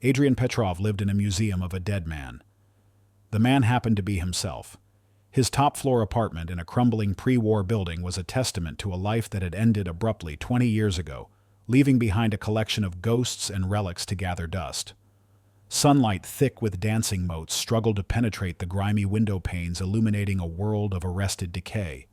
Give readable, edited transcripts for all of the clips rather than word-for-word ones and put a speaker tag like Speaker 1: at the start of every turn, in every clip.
Speaker 1: Adrian Petrov lived in a museum of a dead man. The man happened to be himself. His top-floor apartment in a crumbling pre-war building was a testament to a life that had ended abruptly 20 years ago, leaving behind a collection of ghosts and relics to gather dust. Sunlight thick with dancing motes struggled to penetrate the grimy window panes, illuminating a world of arrested decay.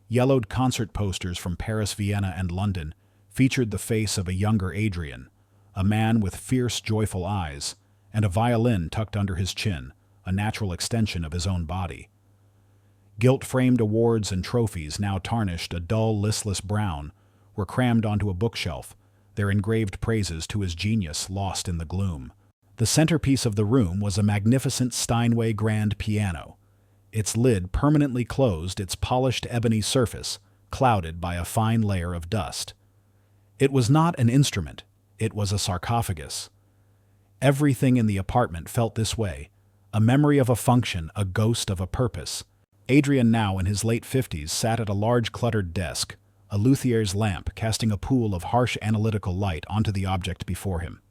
Speaker 1: Yellowed concert posters from Paris, Vienna, and London featured the face of a younger Adrian, a man with fierce, joyful eyes, and a violin tucked under his chin, a natural extension of his own body. Gilt-framed awards and trophies, now tarnished a dull, listless brown, were crammed onto a bookshelf, their engraved praises to his genius lost in the gloom. The centerpiece of the room was a magnificent Steinway grand piano, its lid permanently closed, its polished ebony surface clouded by a fine layer of dust. It was not an instrument, it was a sarcophagus. Everything in the apartment felt this way, a memory of a function, a ghost of a purpose. Adrian, now in his late 50s, sat at a large cluttered desk, a luthier's lamp casting a pool of harsh analytical light onto the object before him.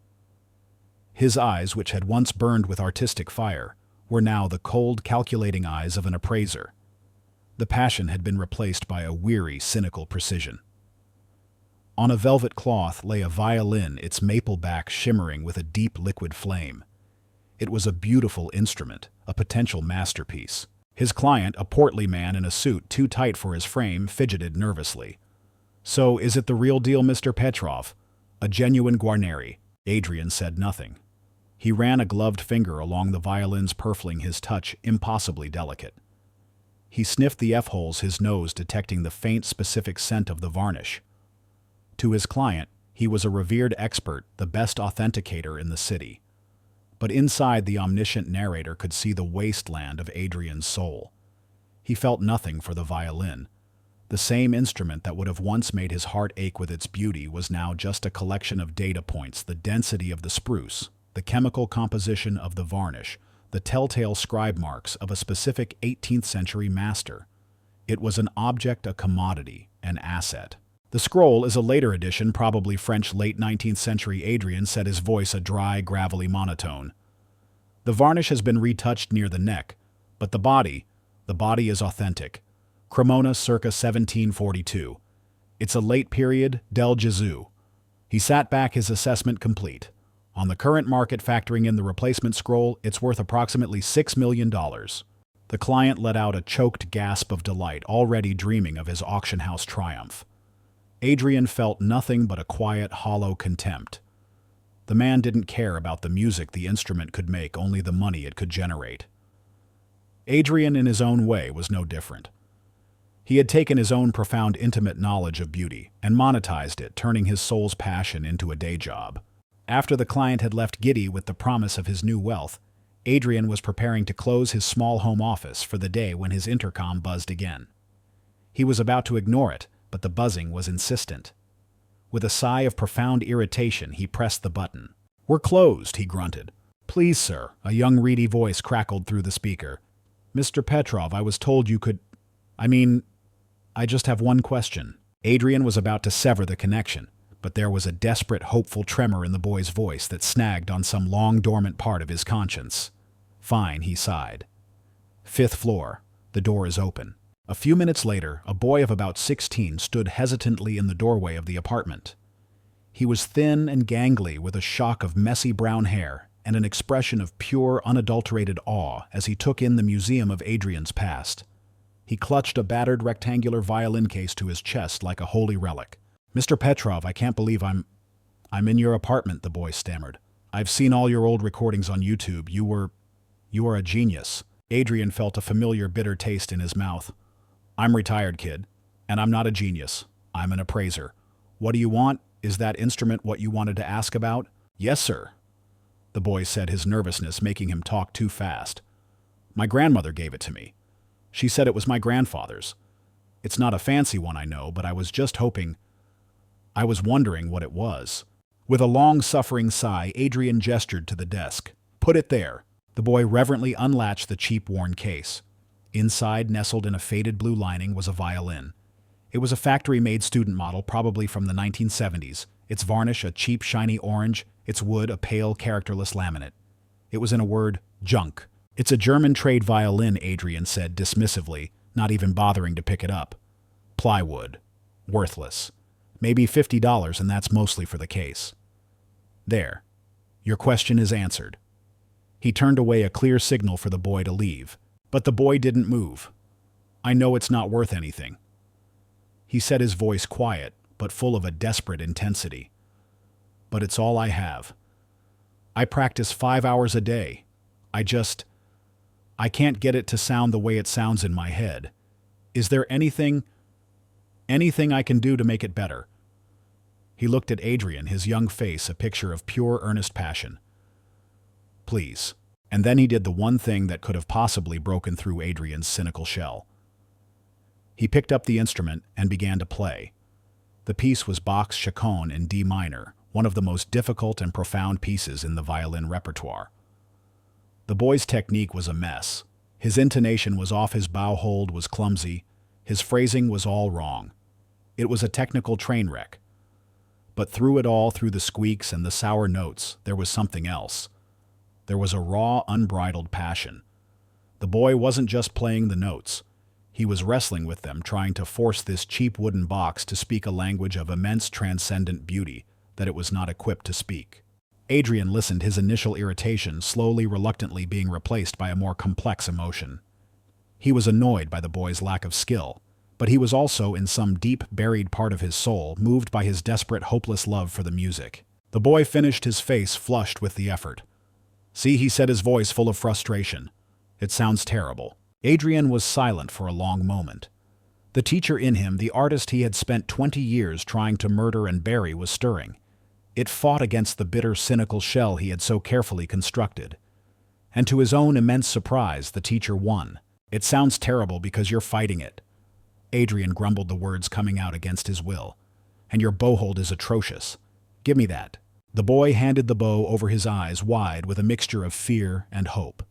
Speaker 1: His eyes, which had once burned with artistic fire, were now the cold, calculating eyes of an appraiser. The passion had been replaced by a weary, cynical precision. On a velvet cloth lay a violin, its maple back shimmering with a deep liquid flame. It was a beautiful instrument, a potential masterpiece. His client, a portly man in a suit too tight for his frame, fidgeted nervously. "So, is it the real deal, Mr. Petrov? A genuine Guarneri?" Adrian said nothing. He ran a gloved finger along the violin's, purfling his touch impossibly delicate. He sniffed the F-holes, his nose detecting the faint, specific scent of the varnish. To his client, he was a revered expert, the best authenticator in the city. But inside, the omniscient narrator could see the wasteland of Adrian's soul. He felt nothing for the violin. The same instrument that would have once made his heart ache with its beauty was now just a collection of data points: the density of the spruce, the chemical composition of the varnish, the telltale scribe marks of a specific 18th century master. It was an object, a commodity, an asset. "The scroll is a later edition, probably French late 19th century," Adrian said, his voice a dry, gravelly monotone. "The varnish has been retouched near the neck, but the body is authentic. Cremona circa 1742. It's a late period, del Gesù." He sat back, his assessment complete. "On the current market, factoring in the replacement scroll, it's worth approximately $6 million. The client let out a choked gasp of delight, already dreaming of his auction house triumph. Adrian felt nothing but a quiet, hollow contempt. The man didn't care about the music the instrument could make, only the money it could generate. Adrian, in his own way, was no different. He had taken his own profound, intimate knowledge of beauty and monetized it, turning his soul's passion into a day job. After the client had left giddy with the promise of his new wealth, Adrian was preparing to close his small home office for the day when his intercom buzzed again. He was about to ignore it, but the buzzing was insistent. With a sigh of profound irritation, he pressed the button. "We're closed," he grunted. "Please, sir," a young, reedy voice crackled through the speaker. "Mr. Petrov, I was told you could... I just have one question." Adrian was about to sever the connection, but there was a desperate, hopeful tremor in the boy's voice that snagged on some long-dormant part of his conscience. "Fine," he sighed. "5th floor. The door is open." A few minutes later, a boy of about 16 stood hesitantly in the doorway of the apartment. He was thin and gangly, with a shock of messy brown hair and an expression of pure, unadulterated awe as he took in the museum of Adrian's past. He clutched a battered rectangular violin case to his chest like a holy relic. "Mr. Petrov, I can't believe I'm in your apartment," the boy stammered. "I've seen all your old recordings on YouTube. You are a genius." Adrian felt a familiar bitter taste in his mouth. "I'm retired, kid, and I'm not a genius. I'm an appraiser. What do you want? Is that instrument what you wanted to ask about?" "Yes, sir," the boy said, his nervousness making him talk too fast. "My grandmother gave it to me. She said it was my grandfather's. It's not a fancy one, I know, but I was wondering what it was." With a long-suffering sigh, Adrian gestured to the desk. "Put it there." The boy reverently unlatched the cheap, worn case. Inside, nestled in a faded blue lining, was a violin. It was a factory-made student model, probably from the 1970s, its varnish a cheap, shiny orange, its wood a pale, characterless laminate. It was in a word, junk. It's a German trade violin, Adrian said dismissively, not even bothering to pick it up. Plywood. Worthless. Maybe $50, and that's mostly for the case. There. Your question is answered. He turned away, a clear signal for the boy to leave. But the boy didn't move. I know it's not worth anything. He said, his voice quiet, but full of a desperate intensity. But it's all I have. I practice 5 hours a day. I can't get it to sound the way it sounds in my head. Is there anything I can do to make it better? He looked at Adrian, his young face a picture of pure, earnest passion. Please. And then he did the one thing that could have possibly broken through Adrian's cynical shell. He picked up the instrument and began to play. The piece was Bach's Chaconne in D minor, one of the most difficult and profound pieces in the violin repertoire. The boy's technique was a mess. His intonation was off, his bow hold was clumsy, his phrasing was all wrong. It was a technical train wreck. But through it all, through the squeaks and the sour notes, there was something else. There was a raw, unbridled passion. The boy wasn't just playing the notes. He was wrestling with them, trying to force this cheap wooden box to speak a language of immense transcendent beauty that it was not equipped to speak. Adrian listened, his initial irritation slowly, reluctantly being replaced by a more complex emotion. He was annoyed by the boy's lack of skill, but he was also, in some deep, buried part of his soul, moved by his desperate, hopeless love for the music. The boy finished, his face flushed with the effort. See, he said, his voice full of frustration. It sounds terrible. Adrian was silent for a long moment. The teacher in him, the artist he had spent 20 years trying to murder and bury, was stirring. It fought against the bitter, cynical shell he had so carefully constructed. And to his own immense surprise, the teacher won. It sounds terrible because you're fighting it. Adrian grumbled, the words coming out against his will. And your bow hold is atrocious. Give me that. The boy handed the bow over his eyes wide with a mixture of fear and hope.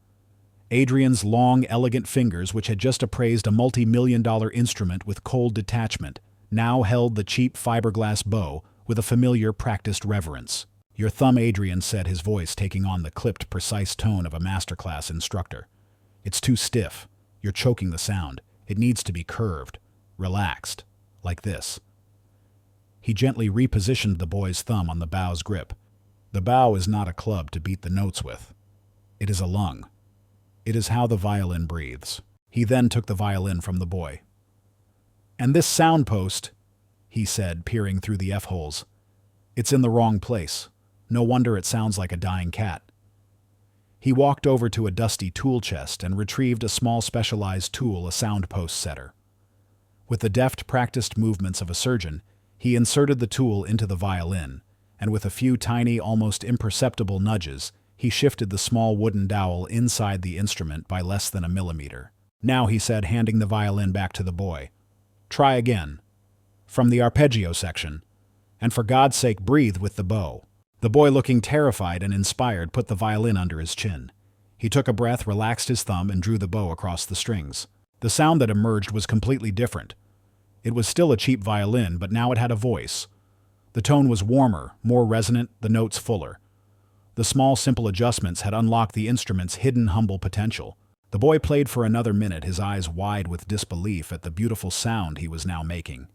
Speaker 1: Adrian's long, elegant fingers, which had just appraised a multi-million-dollar instrument with cold detachment, now held the cheap fiberglass bow with a familiar, practiced reverence. Your thumb, Adrian said, his voice taking on the clipped, precise tone of a masterclass instructor. It's too stiff. You're choking the sound. It needs to be curved, relaxed, like this. He gently repositioned the boy's thumb on the bow's grip. The bow is not a club to beat the notes with. It is a lung. It is how the violin breathes. He then took the violin from the boy. And this sound post, he said, peering through the F-holes. It's in the wrong place. No wonder it sounds like a dying cat. He walked over to a dusty tool chest and retrieved a small specialized tool, a sound post setter. With the deft, practiced movements of a surgeon, he inserted the tool into the violin, and with a few tiny, almost imperceptible nudges, he shifted the small wooden dowel inside the instrument by less than a millimeter. Now, he said, handing the violin back to the boy. Try again. From the arpeggio section. And for God's sake, breathe with the bow. The boy, looking terrified and inspired, put the violin under his chin. He took a breath, relaxed his thumb, and drew the bow across the strings. The sound that emerged was completely different. It was still a cheap violin, but now it had a voice. The tone was warmer, more resonant, the notes fuller. The small, simple adjustments had unlocked the instrument's hidden, humble potential. The boy played for another minute, his eyes wide with disbelief at the beautiful sound he was now making.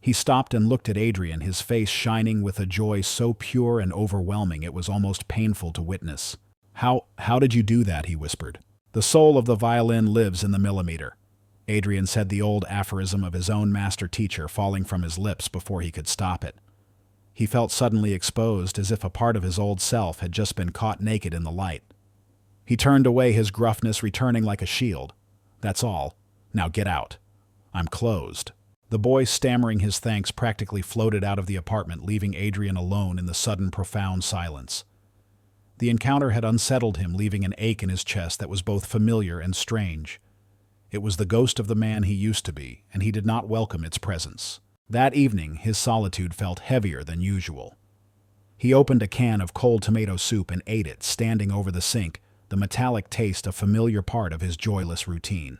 Speaker 1: He stopped and looked at Adrian, his face shining with a joy so pure and overwhelming it was almost painful to witness. How did you do that?" he whispered. "The soul of the violin lives in the millimeter," Adrian said, the old aphorism of his own master teacher falling from his lips before he could stop it. He felt suddenly exposed, as if a part of his old self had just been caught naked in the light. He turned away, his gruffness returning like a shield. "That's all. Now get out. I'm closed." The boy, stammering his thanks, practically floated out of the apartment, leaving Adrian alone in the sudden, profound silence. The encounter had unsettled him, leaving an ache in his chest that was both familiar and strange. It was the ghost of the man he used to be, and he did not welcome its presence. That evening, his solitude felt heavier than usual. He opened a can of cold tomato soup and ate it, standing over the sink, the metallic taste a familiar part of his joyless routine.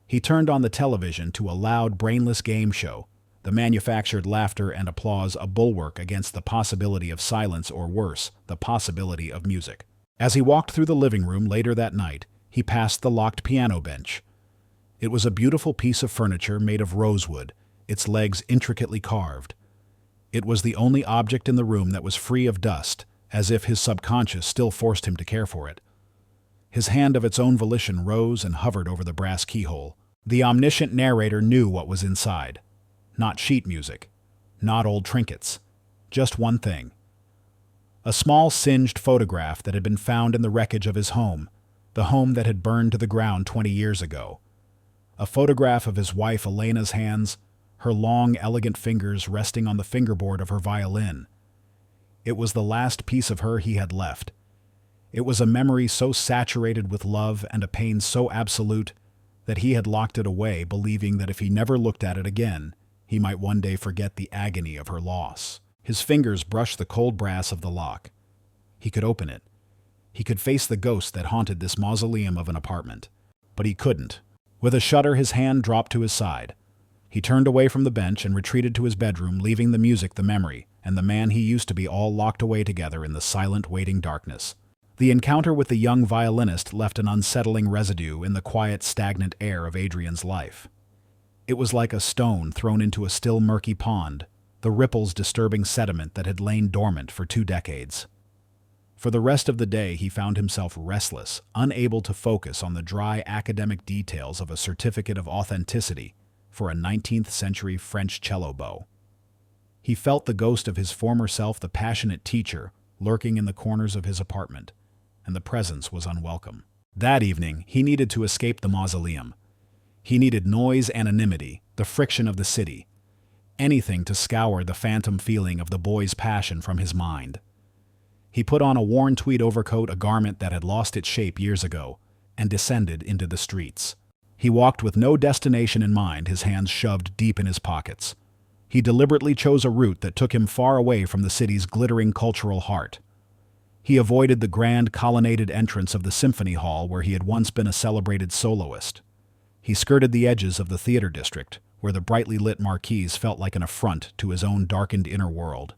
Speaker 1: He turned on the television to a loud, brainless game show, the manufactured laughter and applause a bulwark against the possibility of silence or worse, the possibility of music. As he walked through the living room later that night, he passed the locked piano bench. It was a beautiful piece of furniture made of rosewood, its legs intricately carved. It was the only object in the room that was free of dust, as if his subconscious still forced him to care for it. His hand of its own volition rose and hovered over the brass keyhole. The omniscient narrator knew what was inside. Not sheet music, not old trinkets, just one thing. A small singed photograph that had been found in the wreckage of his home, the home that had burned to the ground 20 years ago. A photograph of his wife Elena's hands, her long, elegant fingers resting on the fingerboard of her violin. It was the last piece of her he had left. It was a memory so saturated with love and a pain so absolute that he had locked it away, believing that if he never looked at it again, he might one day forget the agony of her loss. His fingers brushed the cold brass of the lock. He could open it. He could face the ghost that haunted this mausoleum of an apartment. But he couldn't. With a shudder, his hand dropped to his side. He turned away from the bench and retreated to his bedroom, leaving the music, the memory, and the man he used to be all locked away together in the silent, waiting darkness. The encounter with the young violinist left an unsettling residue in the quiet, stagnant air of Adrian's life. It was like a stone thrown into a still, murky pond, the ripples disturbing sediment that had lain dormant for 2 decades. For the rest of the day, he found himself restless, unable to focus on the dry academic details of a certificate of authenticity for a 19th-century French cello bow. He felt the ghost of his former self, the passionate teacher, lurking in the corners of his apartment, and the presence was unwelcome. That evening, he needed to escape the mausoleum. He needed noise, anonymity, the friction of the city, anything to scour the phantom feeling of the boy's passion from his mind. He put on a worn tweed overcoat, a garment that had lost its shape years ago, and descended into the streets. He walked with no destination in mind, his hands shoved deep in his pockets. He deliberately chose a route that took him far away from the city's glittering cultural heart. He avoided the grand colonnaded entrance of the symphony hall where he had once been a celebrated soloist. He skirted the edges of the theater district, where the brightly lit marquees felt like an affront to his own darkened inner world.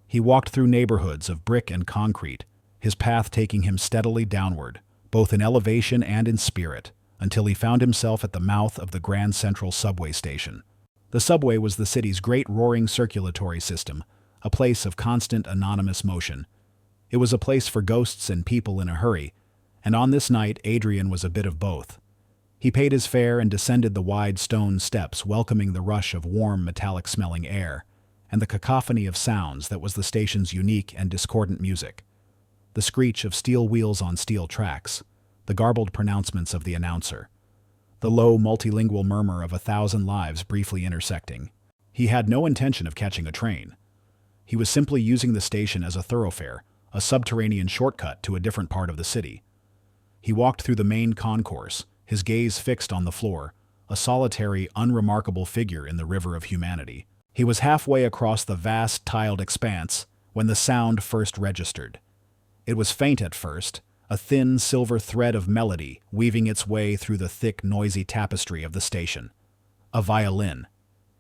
Speaker 1: He walked through neighborhoods of brick and concrete, his path taking him steadily downward, both in elevation and in spirit, until he found himself at the mouth of the Grand Central subway station. The subway was the city's great roaring circulatory system, a place of constant anonymous motion. It was a place for ghosts and people in a hurry, and on this night Adrian was a bit of both. He paid his fare and descended the wide stone steps, welcoming the rush of warm, metallic-smelling air, and the cacophony of sounds that was the station's unique and discordant music. The screech of steel wheels on steel tracks, the garbled pronouncements of the announcer, the low, multilingual murmur of 1,000 lives briefly intersecting. He had no intention of catching a train. He was simply using the station as a thoroughfare, a subterranean shortcut to a different part of the city. He walked through the main concourse, his gaze fixed on the floor, a solitary, unremarkable figure in the river of humanity. He was halfway across the vast, tiled expanse when the sound first registered. It was faint at first, a thin silver thread of melody weaving its way through the thick, noisy tapestry of the station. A violin.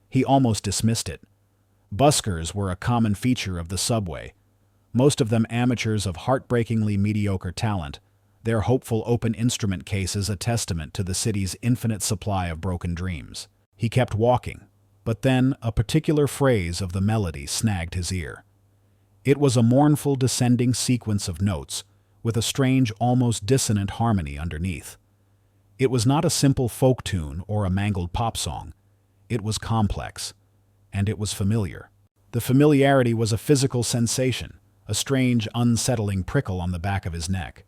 Speaker 1: He almost dismissed it. Buskers were a common feature of the subway, most of them amateurs of heartbreakingly mediocre talent, their hopeful open instrument cases a testament to the city's infinite supply of broken dreams. He kept walking, but then a particular phrase of the melody snagged his ear. It was a mournful descending sequence of notes, with a strange, almost dissonant harmony underneath. It was not a simple folk tune or a mangled pop song. It was complex, and it was familiar. The familiarity was a physical sensation, a strange, unsettling prickle on the back of his neck.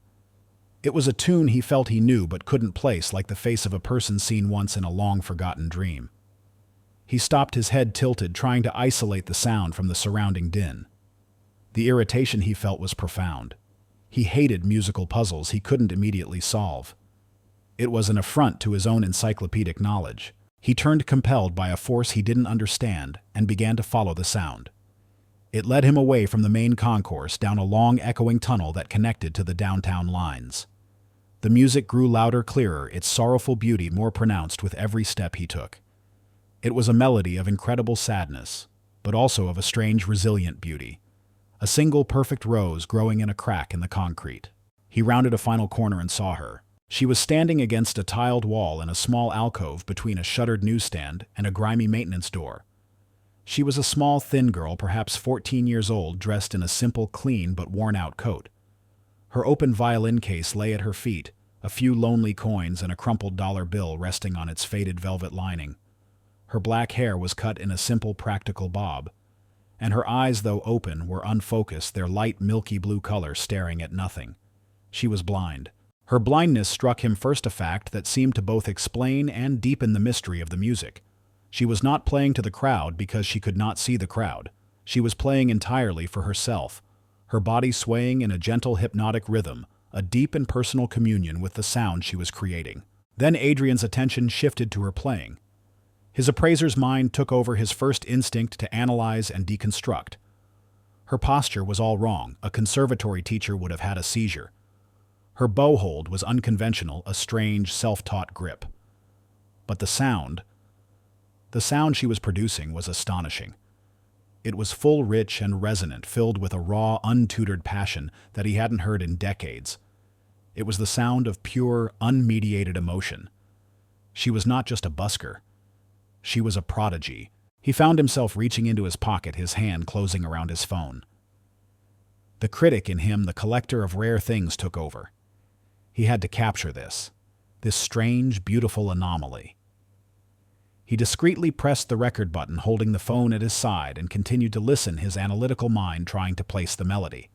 Speaker 1: It was a tune he felt he knew but couldn't place, like the face of a person seen once in a long-forgotten dream. He stopped, his head tilted, trying to isolate the sound from the surrounding din. The irritation he felt was profound. He hated musical puzzles he couldn't immediately solve. It was an affront to his own encyclopedic knowledge. He turned, compelled by a force he didn't understand, and began to follow the sound. It led him away from the main concourse, down a long, echoing tunnel that connected to the downtown lines. The music grew louder, clearer, its sorrowful beauty more pronounced with every step he took. It was a melody of incredible sadness, but also of a strange, resilient beauty. A single perfect rose growing in a crack in the concrete. He rounded a final corner and saw her. She was standing against a tiled wall in a small alcove between a shuttered newsstand and a grimy maintenance door. She was a small, thin girl, perhaps 14 years old, dressed in a simple, clean but worn-out coat. Her open violin case lay at her feet, a few lonely coins and a crumpled dollar bill resting on its faded velvet lining. Her black hair was cut in a simple, practical bob, and her eyes, though open, were unfocused, their light, milky blue color staring at nothing. She was blind. Her blindness struck him first, a fact that seemed to both explain and deepen the mystery of the music. She was not playing to the crowd because she could not see the crowd. She was playing entirely for herself, her body swaying in a gentle, hypnotic rhythm, a deep and personal communion with the sound she was creating. Then Adrian's attention shifted to her playing. His appraiser's mind took over his first instinct to analyze and deconstruct. Her posture was all wrong. A conservatory teacher would have had a seizure. Her bow hold was unconventional, a strange, self-taught grip. But the sound she was producing was astonishing. It was full, rich, and resonant, filled with a raw, untutored passion that he hadn't heard in decades. It was the sound of pure, unmediated emotion. She was not just a busker. She was a prodigy. He found himself reaching into his pocket, his hand closing around his phone. The critic in him, the collector of rare things, took over. He had to capture this strange, beautiful anomaly. He discreetly pressed the record button, holding the phone at his side, and continued to listen, his analytical mind trying to place the melody.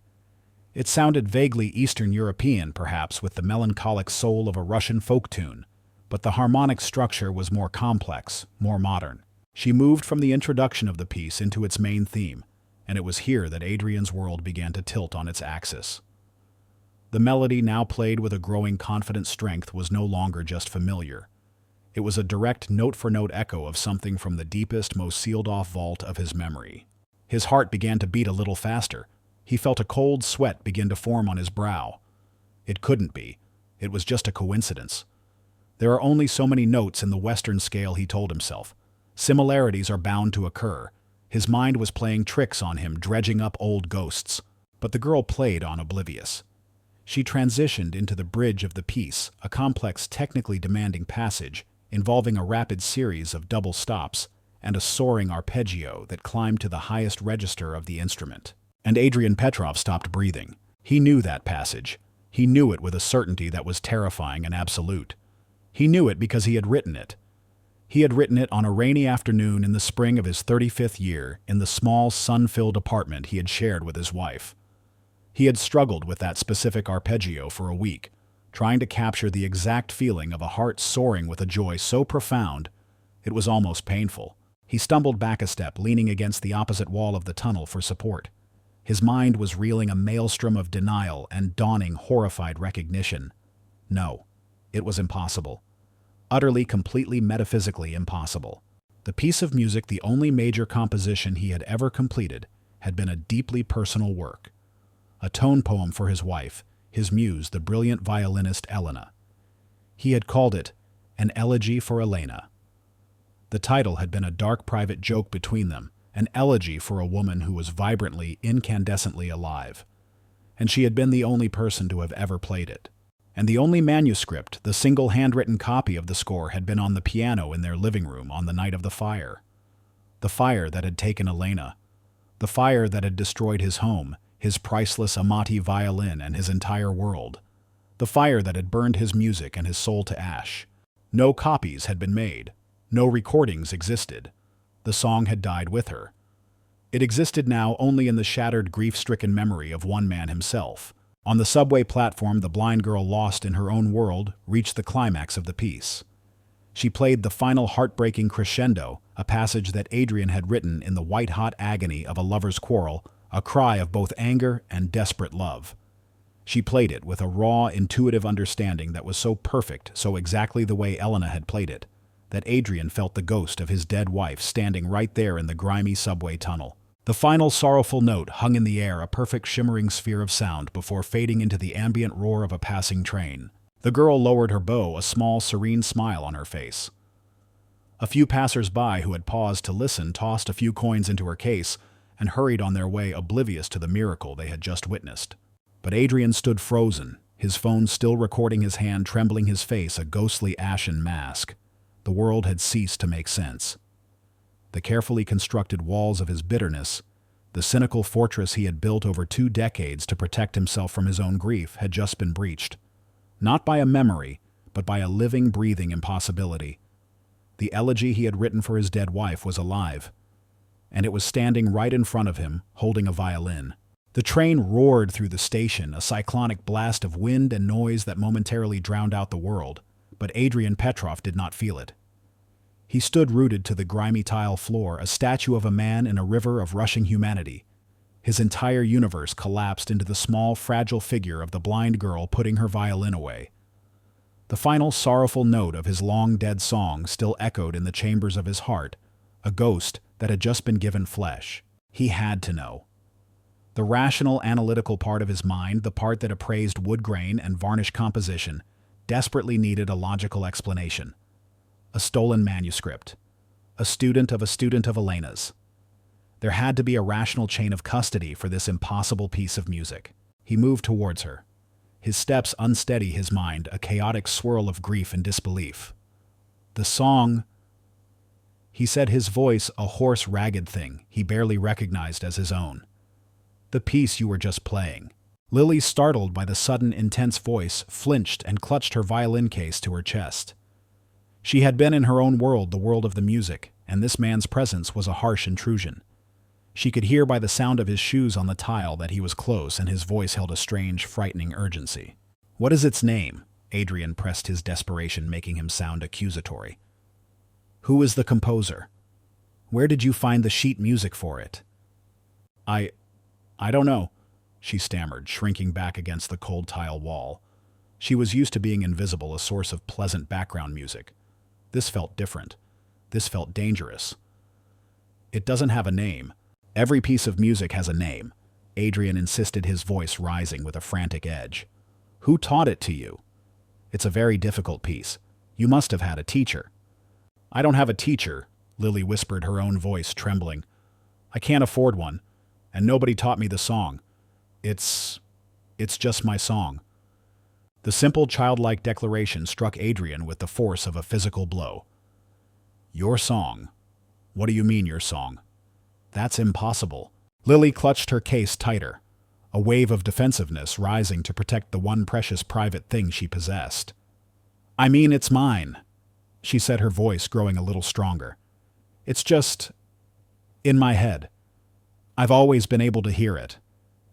Speaker 1: It sounded vaguely Eastern European, perhaps, with the melancholic soul of a Russian folk tune, but the harmonic structure was more complex, more modern. She moved from the introduction of the piece into its main theme, and it was here that Adrian's world began to tilt on its axis. The melody, now played with a growing confident strength, was no longer just familiar. It was a direct note-for-note echo of something from the deepest, most sealed-off vault of his memory. His heart began to beat a little faster. He felt a cold sweat begin to form on his brow. It couldn't be. It was just a coincidence. There are only so many notes in the Western scale, he told himself. Similarities are bound to occur. His mind was playing tricks on him, dredging up old ghosts. But the girl played on, oblivious. She transitioned into the bridge of the piece, a complex, technically demanding passage, involving a rapid series of double stops and a soaring arpeggio that climbed to the highest register of the instrument. And Adrian Petrov stopped breathing. He knew that passage. He knew it with a certainty that was terrifying and absolute. He knew it because he had written it. He had written it on a rainy afternoon in the spring of his 35th year in the small, sun-filled apartment he had shared with his wife. He had struggled with that specific arpeggio for a week, trying to capture the exact feeling of a heart soaring with a joy so profound it was almost painful. He stumbled back a step, leaning against the opposite wall of the tunnel for support. His mind was reeling a maelstrom of denial and dawning, horrified recognition. No, it was impossible. Utterly, completely, metaphysically impossible. The piece of music, the only major composition he had ever completed, had been a deeply personal work. A tone poem for his wife, his muse, the brilliant violinist Elena. He had called it An Elegy for Elena. The title had been a dark private joke between them, an elegy for a woman who was vibrantly, incandescently alive. And she had been the only person to have ever played it. And the only manuscript, the single handwritten copy of the score, had been on the piano in their living room on the night of the fire. The fire that had taken Elena. The fire that had destroyed his home, his priceless Amati violin, and his entire world. The fire that had burned his music and his soul to ash. No copies had been made. No recordings existed. The song had died with her. It existed now only in the shattered, grief-stricken memory of one man himself. On the subway platform, the blind girl, lost in her own world, reached the climax of the piece. She played the final heartbreaking crescendo, a passage that Adrian had written in the white-hot agony of a lover's quarrel, a cry of both anger and desperate love. She played it with a raw, intuitive understanding that was so perfect, so exactly the way Elena had played it, that Adrian felt the ghost of his dead wife standing right there in the grimy subway tunnel. The final sorrowful note hung in the air, a perfect shimmering sphere of sound, before fading into the ambient roar of a passing train. The girl lowered her bow, a small, serene smile on her face. A few passers-by who had paused to listen tossed a few coins into her case and hurried on their way oblivious to the miracle they had just witnessed. But Adrian stood frozen, his phone still recording his hand, trembling, his face a ghostly ashen mask. The world had ceased to make sense. The carefully constructed walls of his bitterness, the cynical fortress he had built over 2 decades to protect himself from his own grief, had just been breached. Not by a memory, but by a living, breathing impossibility. The elegy he had written for his dead wife was alive, and it was standing right in front of him, holding a violin. The train roared through the station, a cyclonic blast of wind and noise that momentarily drowned out the world, but Adrian Petrov did not feel it. He stood rooted to the grimy tile floor, a statue of a man in a river of rushing humanity. His entire universe collapsed into the small, fragile figure of the blind girl putting her violin away. The final sorrowful note of his long-dead song still echoed in the chambers of his heart, a ghost that had just been given flesh. He had to know. The rational, analytical part of his mind, the part that appraised wood grain and varnish composition, desperately needed a logical explanation. A stolen manuscript. A student of Elena's. There had to be a rational chain of custody for this impossible piece of music. He moved towards her. His steps unsteady, his mind a chaotic swirl of grief and disbelief. The song, he said, his voice a hoarse, ragged thing he barely recognized as his own. The piece you were just playing. Lily, startled by the sudden, intense voice, flinched and clutched her violin case to her chest. She had been in her own world, the world of the music, and this man's presence was a harsh intrusion. She could hear by the sound of his shoes on the tile that he was close, and his voice held a strange, frightening urgency. "What is its name?" Adrian pressed, his desperation making him sound accusatory. "Who is the composer? Where did you find the sheet music for it?" I don't know," she stammered, shrinking back against the cold tile wall. She was used to being invisible, a source of pleasant background music. This felt different. This felt dangerous. "It doesn't have a name. Every piece of music has a name," Adrian insisted, his voice rising with a frantic edge. "Who taught it to you? It's a very difficult piece. You must have had a teacher." "I don't have a teacher," Lily whispered, her own voice trembling. "I can't afford one, and nobody taught me the song. It's just my song." The simple, childlike declaration struck Adrian with the force of a physical blow. "Your song? What do you mean, your song? That's impossible." Lily clutched her case tighter, a wave of defensiveness rising to protect the one precious private thing she possessed. "I mean, it's mine," she said, her voice growing a little stronger. "It's just in my head. I've always been able to hear it,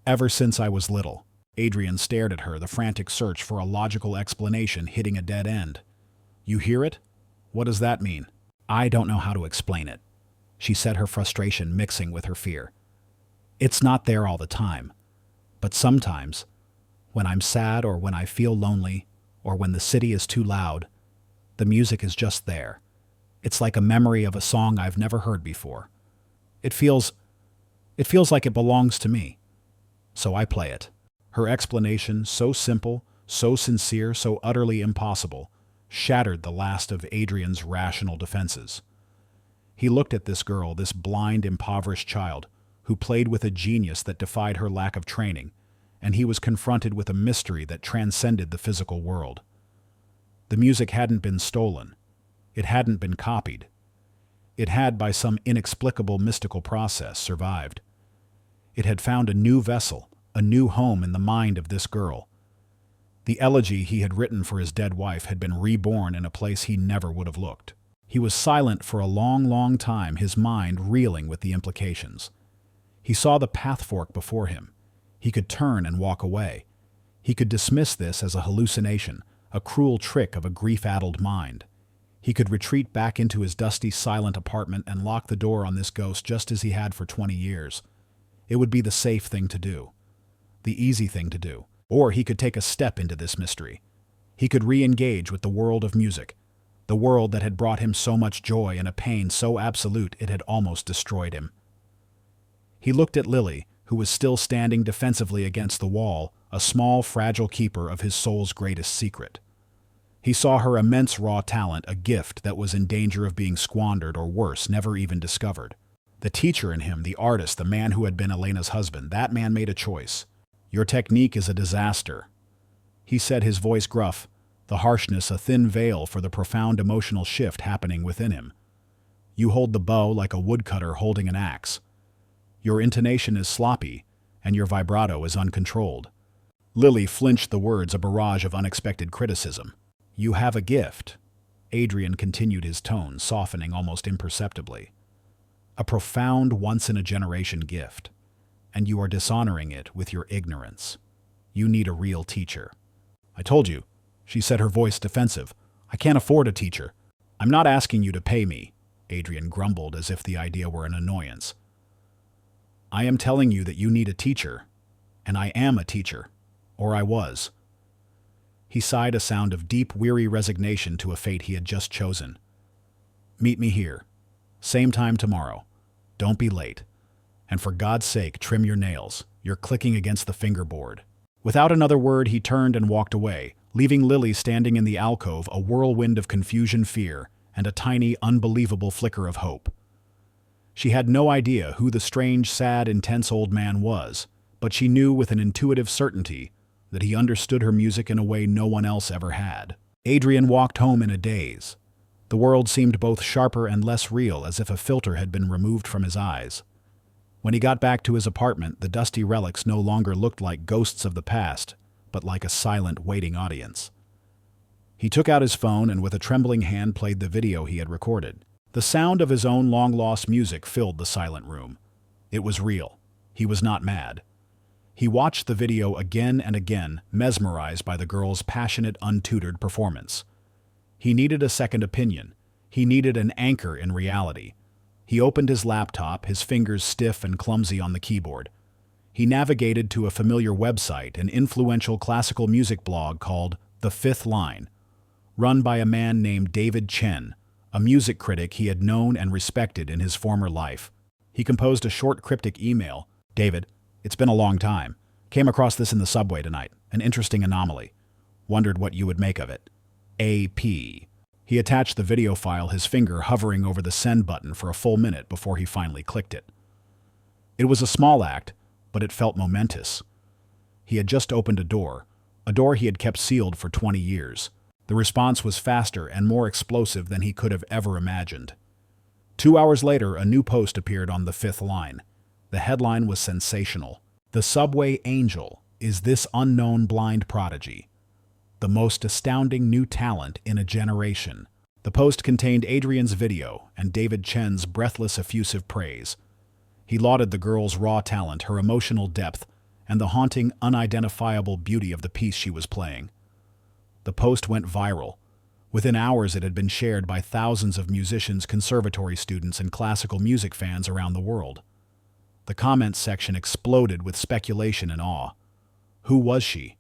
Speaker 1: ever since I was little." Adrian stared at her, the frantic search for a logical explanation hitting a dead end. "You hear it? What does that mean?" "I don't know how to explain it," she said, her frustration mixing with her fear. "It's not there all the time, but sometimes, when I'm sad or when I feel lonely or when the city is too loud, the music is just there. It's like a memory of a song I've never heard before. It feels like it belongs to me. So I play it." Her explanation, so simple, so sincere, so utterly impossible, shattered the last of Adrian's rational defenses. He looked at this girl, this blind, impoverished child, who played with a genius that defied her lack of training, and he was confronted with a mystery that transcended the physical world. The music hadn't been stolen. It hadn't been copied. It had, by some inexplicable mystical process, survived. It had found a new vessel, a new home in the mind of this girl. The elegy he had written for his dead wife had been reborn in a place he never would have looked. He was silent for a long, long time, his mind reeling with the implications. He saw the path fork before him. He could turn and walk away. He could dismiss this as a hallucination, a cruel trick of a grief-addled mind. He could retreat back into his dusty, silent apartment and lock the door on this ghost just as he had for 20 years. It would be the safe thing to do. The easy thing to do. Or he could take a step into this mystery. He could re-engage with the world of music, the world that had brought him so much joy and a pain so absolute it had almost destroyed him. He looked at Lily, who was still standing defensively against the wall, a small, fragile keeper of his soul's greatest secret. He saw her immense raw talent, a gift that was in danger of being squandered or worse, never even discovered. The teacher in him, the artist, the man who had been Elena's husband, that man made a choice. "Your technique is a disaster," he said, his voice gruff, the harshness a thin veil for the profound emotional shift happening within him. "You hold the bow like a woodcutter holding an axe. Your intonation is sloppy, and your vibrato is uncontrolled." Lily flinched the words, a barrage of unexpected criticism. "You have a gift," Adrian continued, his tone softening almost imperceptibly. "A profound, once-in-a-generation gift, and you are dishonoring it with your ignorance. You need a real teacher." "I told you," she said, her voice defensive. "I can't afford a teacher." "I'm not asking you to pay me," Adrian grumbled as if the idea were an annoyance. "I am telling you that you need a teacher, and I am a teacher, or I was." He sighed, a sound of deep, weary resignation to a fate he had just chosen. "Meet me here. Same time tomorrow. Don't be late. And for God's sake, trim your nails. You're clicking against the fingerboard." Without another word, he turned and walked away, leaving Lily standing in the alcove, a whirlwind of confusion, fear, and a tiny, unbelievable flicker of hope. She had no idea who the strange, sad, intense old man was, but she knew with an intuitive certainty that he understood her music in a way no one else ever had. Adrian walked home in a daze. The world seemed both sharper and less real, as if a filter had been removed from his eyes. When he got back to his apartment, the dusty relics no longer looked like ghosts of the past, but like a silent, waiting audience. He took out his phone and with a trembling hand played the video he had recorded. The sound of his own long-lost music filled the silent room. It was real. He was not mad. He watched the video again and again, mesmerized by the girl's passionate, untutored performance. He needed a second opinion. He needed an anchor in reality. He opened his laptop, his fingers stiff and clumsy on the keyboard. He navigated to a familiar website, an influential classical music blog called The Fifth Line, run by a man named David Chen, a music critic he had known and respected in his former life. He composed a short, cryptic email. "David, it's been a long time. Came across this in the subway tonight. An interesting anomaly. Wondered what you would make of it. AP." He attached the video file, his finger hovering over the send button for a full minute before he finally clicked it. It was a small act, but it felt momentous. He had just opened a door he had kept sealed for 20 years. The response was faster and more explosive than he could have ever imagined. 2 hours later, a new post appeared on The Fifth Line. The headline was sensational. "The Subway Angel is this unknown blind prodigy. The most astounding new talent in a generation." The post contained Adrian's video and David Chen's breathless, effusive praise. He lauded the girl's raw talent, her emotional depth, and the haunting, unidentifiable beauty of the piece she was playing. The post went viral. Within hours, it had been shared by thousands of musicians, conservatory students, and classical music fans around the world. The comments section exploded with speculation and awe. Who was she?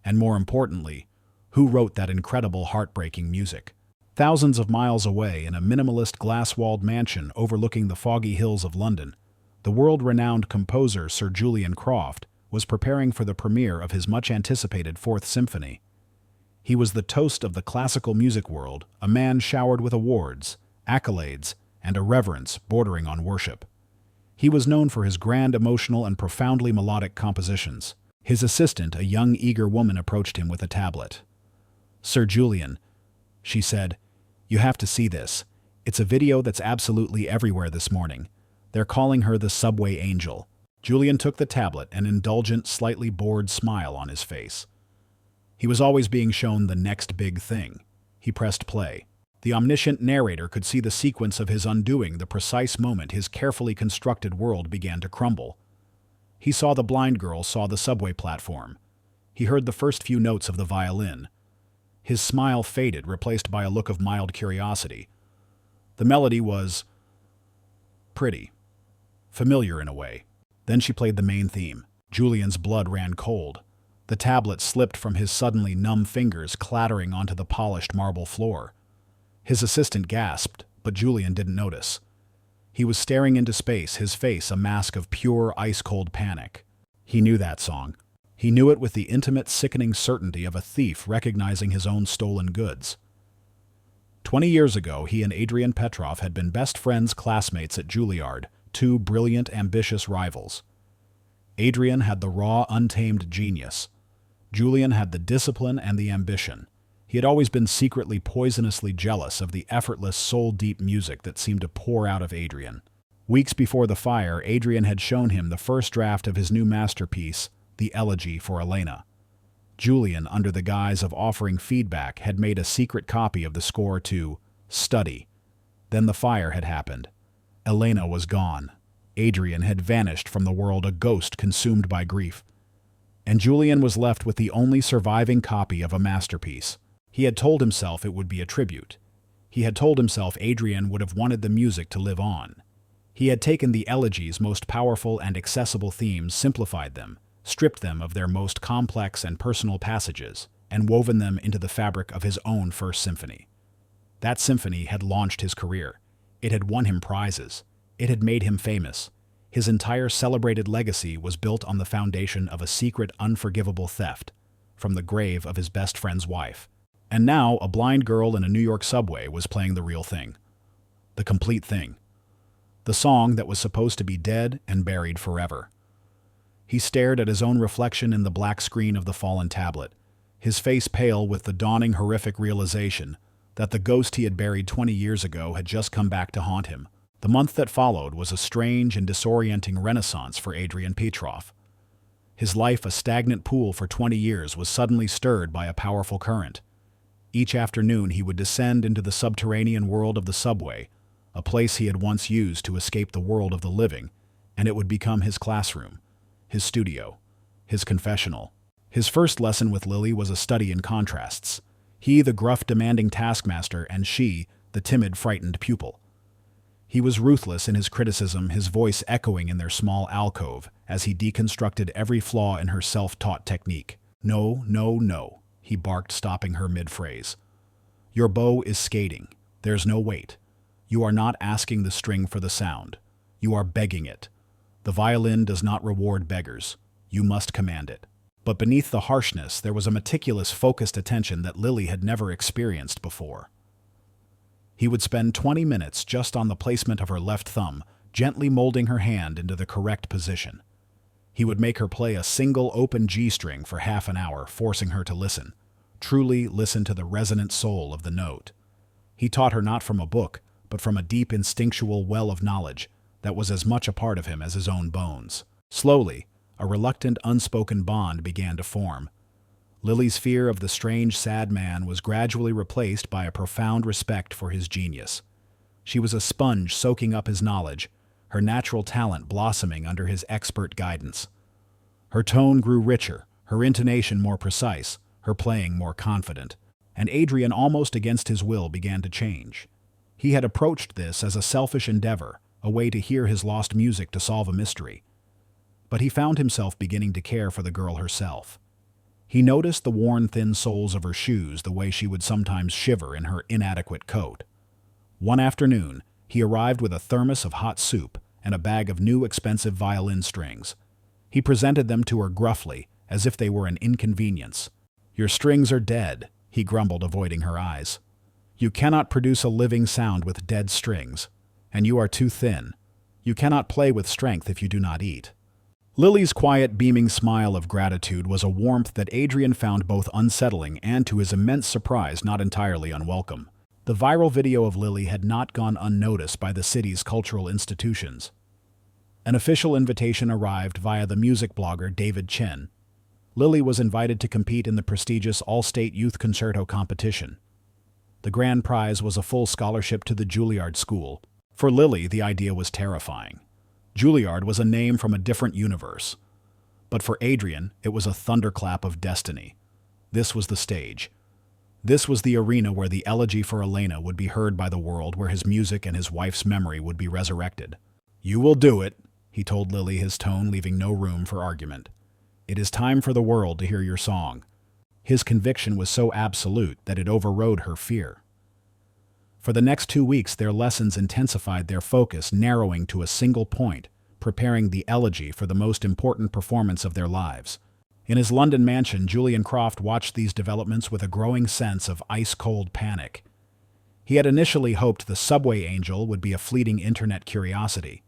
Speaker 1: And more importantly, who wrote that incredible, heartbreaking music? Thousands of miles away, in a minimalist glass-walled mansion overlooking the foggy hills of London, the world-renowned composer Sir Julian Croft was preparing for the premiere of his much-anticipated Fourth Symphony. He was the toast of the classical music world, a man showered with awards, accolades, and a reverence bordering on worship. He was known for his grand, emotional, and profoundly melodic compositions. His assistant, a young, eager woman, approached him with a tablet. "Sir Julian," she said, "you have to see this. It's a video that's absolutely everywhere this morning. They're calling her the Subway Angel." Julian took the tablet, an indulgent, slightly bored smile on his face. He was always being shown the next big thing. He pressed play. The omniscient narrator could see the sequence of his undoing, the precise moment his carefully constructed world began to crumble. He saw the blind girl, saw the subway platform. He heard the first few notes of the violin. His smile faded, replaced by a look of mild curiosity. The melody was pretty, familiar in a way. Then she played the main theme. Julian's blood ran cold. The tablet slipped from his suddenly numb fingers, clattering onto the polished marble floor. His assistant gasped, but Julian didn't notice. He was staring into space, his face a mask of pure, ice-cold panic. He knew that song. He knew it with the intimate, sickening certainty of a thief recognizing his own stolen goods. 20 years ago, he and Adrian Petrov had been best friends, classmates at Juilliard, two brilliant, ambitious rivals. Adrian had the raw, untamed genius. Julian had the discipline and the ambition. He had always been secretly, poisonously jealous of the effortless, soul-deep music that seemed to pour out of Adrian. Weeks before the fire, Adrian had shown him the first draft of his new masterpiece, the Elegy for Elena. Julian, under the guise of offering feedback, had made a secret copy of the score to study. Then the fire had happened. Elena was gone. Adrian had vanished from the world, a ghost consumed by grief. And Julian was left with the only surviving copy of a masterpiece. He had told himself it would be a tribute. He had told himself Adrian would have wanted the music to live on. He had taken the Elegy's most powerful and accessible themes, simplified them, stripped them of their most complex and personal passages, and woven them into the fabric of his own first symphony. That symphony had launched his career. It had won him prizes. It had made him famous. His entire celebrated legacy was built on the foundation of a secret, unforgivable theft from the grave of his best friend's wife. And now, a blind girl in a New York subway was playing the real thing. The complete thing. The song that was supposed to be dead and buried forever. He stared at his own reflection in the black screen of the fallen tablet, his face pale with the dawning horrific realization that the ghost he had buried 20 years ago had just come back to haunt him. The month that followed was a strange and disorienting renaissance for Adrian Petrov. His life, a stagnant pool for 20 years, was suddenly stirred by a powerful current. Each afternoon he would descend into the subterranean world of the subway, a place he had once used to escape the world of the living, and it would become his classroom, his studio, his confessional. His first lesson with Lily was a study in contrasts. He, the gruff, demanding taskmaster, and she, the timid, frightened pupil. He was ruthless in his criticism, his voice echoing in their small alcove as he deconstructed every flaw in her self-taught technique. "No, no, no," he barked, stopping her mid-phrase. "Your bow is skating. There's no weight. You are not asking the string for the sound. You are begging it. The violin does not reward beggars. You must command it." But beneath the harshness, there was a meticulous, focused attention that Lily had never experienced before. He would spend 20 minutes just on the placement of her left thumb, gently molding her hand into the correct position. He would make her play a single open G string for half an hour, forcing her to listen, truly listen to the resonant soul of the note. He taught her not from a book, but from a deep instinctual well of knowledge that was as much a part of him as his own bones. Slowly, a reluctant, unspoken bond began to form. Lily's fear of the strange, sad man was gradually replaced by a profound respect for his genius. She was a sponge soaking up his knowledge, her natural talent blossoming under his expert guidance. Her tone grew richer, her intonation more precise, her playing more confident, and Adrian, almost against his will, began to change. He had approached this as a selfish endeavor, a way to hear his lost music to solve a mystery. But he found himself beginning to care for the girl herself. He noticed the worn, thin soles of her shoes, the way she would sometimes shiver in her inadequate coat. One afternoon, he arrived with a thermos of hot soup and a bag of new, expensive violin strings. He presented them to her gruffly, as if they were an inconvenience. "Your strings are dead," he grumbled, avoiding her eyes. "You cannot produce a living sound with dead strings, and you are too thin. You cannot play with strength if you do not eat." Lily's quiet, beaming smile of gratitude was a warmth that Adrian found both unsettling and, to his immense surprise, not entirely unwelcome. The viral video of Lily had not gone unnoticed by the city's cultural institutions. An official invitation arrived via the music blogger David Chen. Lily was invited to compete in the prestigious All-State Youth Concerto competition. The grand prize was a full scholarship to the Juilliard School. For Lily, the idea was terrifying. Juilliard was a name from a different universe. But for Adrian, it was a thunderclap of destiny. This was the stage. This was the arena where the Elegy for Elena would be heard by the world, where his music and his wife's memory would be resurrected. "You will do it," he told Lily, his tone leaving no room for argument. "It is time for the world to hear your song." His conviction was so absolute that it overrode her fear. For the next 2 weeks, their lessons intensified their focus, narrowing to a single point, preparing the Elegy for the most important performance of their lives. In his London mansion, Julian Croft watched these developments with a growing sense of ice-cold panic. He had initially hoped the subway angel would be a fleeting internet curiosity.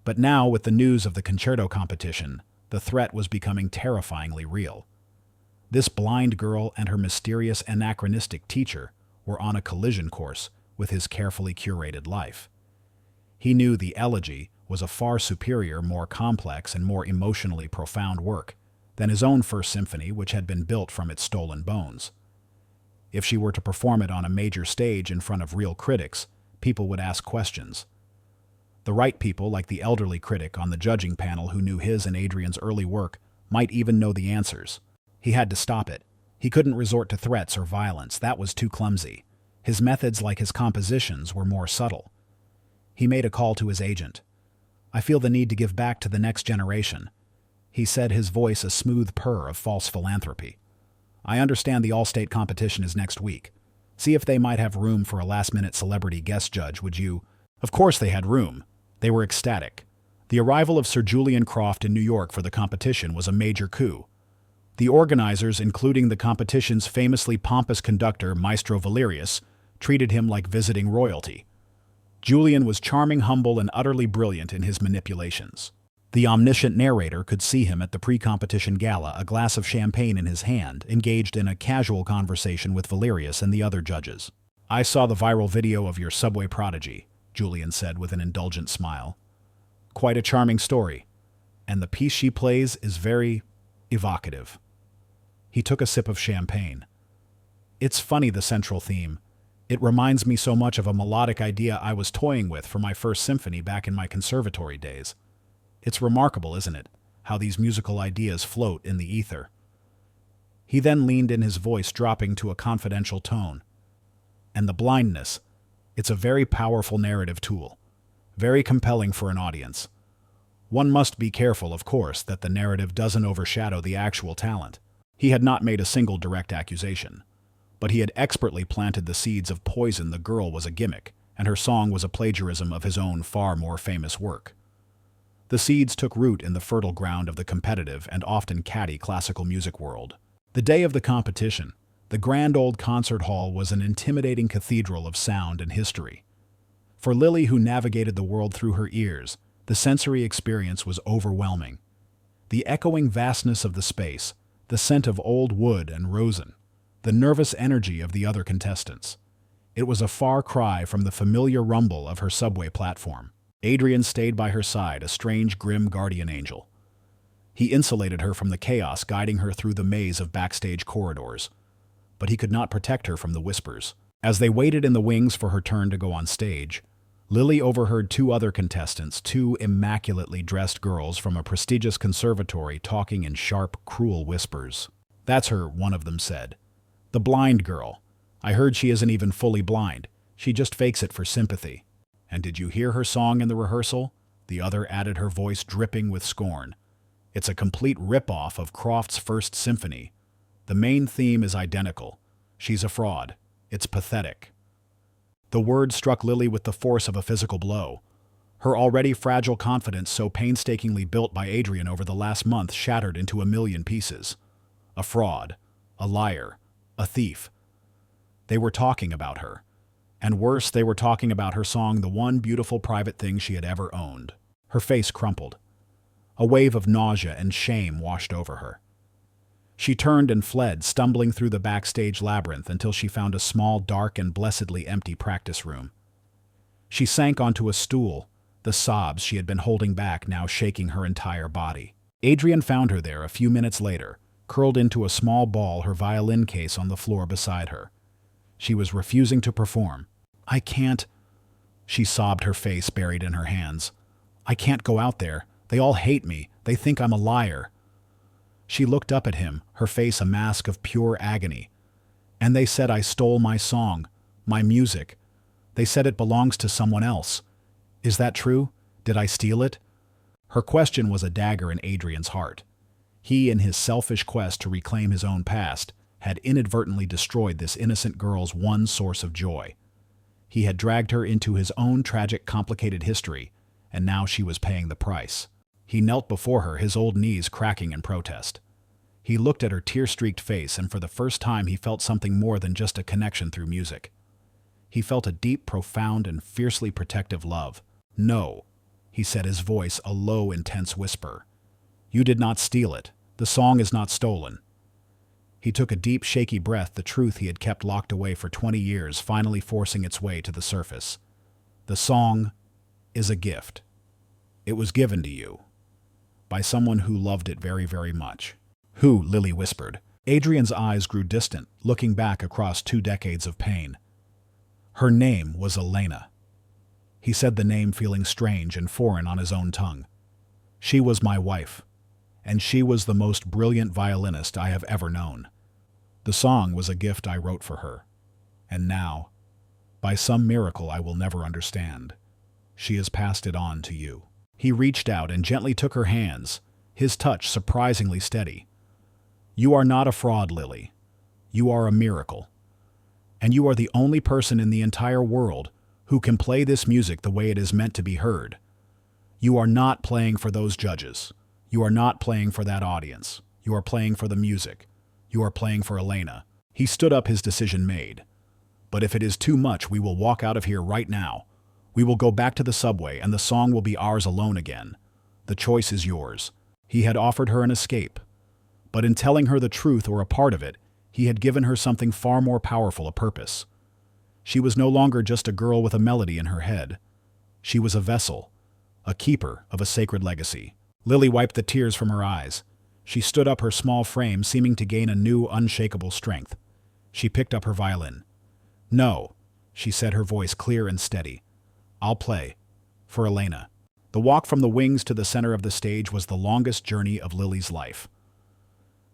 Speaker 1: But now, with the news of the concerto competition, the threat was becoming terrifyingly real. This blind girl and her mysterious anachronistic teacher were on a collision course with his carefully curated life. He knew the elegy was a far superior, more complex, and more emotionally profound work than his own First Symphony, which had been built from its stolen bones. If she were to perform it on a major stage in front of real critics, people would ask questions. The right people, like the elderly critic on the judging panel who knew his and Adrian's early work, might even know the answers. He had to stop it. He couldn't resort to threats or violence. That was too clumsy. His methods, like his compositions, were more subtle. He made a call to his agent. "I feel the need to give back to the next generation," he said, his voice a smooth purr of false philanthropy. "I understand the all-state competition is next week. See if they might have room for a last-minute celebrity guest judge, would you?" Of course they had room. They were ecstatic. The arrival of Sir Julian Croft in New York for the competition was a major coup. The organizers, including the competition's famously pompous conductor, Maestro Valerius, treated him like visiting royalty. Julian was charming, humble, and utterly brilliant in his manipulations. The omniscient narrator could see him at the pre-competition gala, a glass of champagne in his hand, engaged in a casual conversation with Valerius and the other judges. "I saw the viral video of your subway prodigy," Julian said with an indulgent smile. "Quite a charming story, and the piece she plays is very evocative." He took a sip of champagne. "It's funny, the central theme. It reminds me so much of a melodic idea I was toying with for my first symphony back in my conservatory days. It's remarkable, isn't it, how these musical ideas float in the ether?" He then leaned in, his voice dropping to a confidential tone. "And the blindness, it's a very powerful narrative tool, very compelling for an audience. One must be careful, of course, that the narrative doesn't overshadow the actual talent." He had not made a single direct accusation, but he had expertly planted the seeds of poison. The girl was a gimmick, and her song was a plagiarism of his own far more famous work. The seeds took root in the fertile ground of the competitive and often catty classical music world. The day of the competition, the grand old concert hall was an intimidating cathedral of sound and history. For Lily, who navigated the world through her ears, the sensory experience was overwhelming. The echoing vastness of the space, the scent of old wood and rosin, the nervous energy of the other contestants. It was a far cry from the familiar rumble of her subway platform. Adrian stayed by her side, a strange, grim guardian angel. He insulated her from the chaos, guiding her through the maze of backstage corridors. But he could not protect her from the whispers. As they waited in the wings for her turn to go on stage, Lily overheard two other contestants, two immaculately dressed girls from a prestigious conservatory, talking in sharp, cruel whispers. "That's her," one of them said. "The blind girl. I heard she isn't even fully blind. She just fakes it for sympathy." "And did you hear her song in the rehearsal?" the other added, her voice dripping with scorn. "It's a complete rip-off of Croft's First Symphony. The main theme is identical. She's a fraud. It's pathetic." The word struck Lily with the force of a physical blow. Her already fragile confidence, so painstakingly built by Adrian over the last month, shattered into a million pieces. A fraud, a liar, a thief. They were talking about her. And worse, they were talking about her song, the one beautiful private thing she had ever owned. Her face crumpled. A wave of nausea and shame washed over her. She turned and fled, stumbling through the backstage labyrinth until she found a small, dark, and blessedly empty practice room. She sank onto a stool, the sobs she had been holding back now shaking her entire body. Adrian found her there a few minutes later, curled into a small ball, her violin case on the floor beside her. She was refusing to perform. "I can't," she sobbed, her face buried in her hands. "I can't go out there. They all hate me. They think I'm a liar." She looked up at him, her face a mask of pure agony. "And they said I stole my song, my music. They said it belongs to someone else. Is that true? Did I steal it?" Her question was a dagger in Adrian's heart. He, in his selfish quest to reclaim his own past, had inadvertently destroyed this innocent girl's one source of joy. He had dragged her into his own tragic, complicated history, and now she was paying the price. He knelt before her, his old knees cracking in protest. He looked at her tear-streaked face, and for the first time he felt something more than just a connection through music. He felt a deep, profound, and fiercely protective love. "No," he said, his voice a low, intense whisper. "You did not steal it. The song is not stolen." He took a deep, shaky breath, the truth he had kept locked away for 20 years finally forcing its way to the surface. "The song is a gift. It was given to you by someone who loved it very, very much." "Who?" Lily whispered. Adrian's eyes grew distant, looking back across 2 decades of pain. "Her name was Elena." He said the name feeling strange and foreign on his own tongue. "She was my wife, and she was the most brilliant violinist I have ever known. The song was a gift I wrote for her. And now, by some miracle I will never understand, she has passed it on to you." He reached out and gently took her hands, his touch surprisingly steady. "You are not a fraud, Lily. You are a miracle. And you are the only person in the entire world who can play this music the way it is meant to be heard. You are not playing for those judges. You are not playing for that audience. You are playing for the music. You are playing for Elena." He stood up, his decision made. "But if it is too much, we will walk out of here right now. We will go back to the subway, and the song will be ours alone again. The choice is yours." He had offered her an escape. But in telling her the truth, or a part of it, he had given her something far more powerful, a purpose. She was no longer just a girl with a melody in her head. She was a vessel, a keeper of a sacred legacy. Lily wiped the tears from her eyes. She stood up, her small frame seeming to gain a new, unshakable strength. She picked up her violin. "No," she said, her voice clear and steady. "I'll play. For Elena." The walk from the wings to the center of the stage was the longest journey of Lily's life.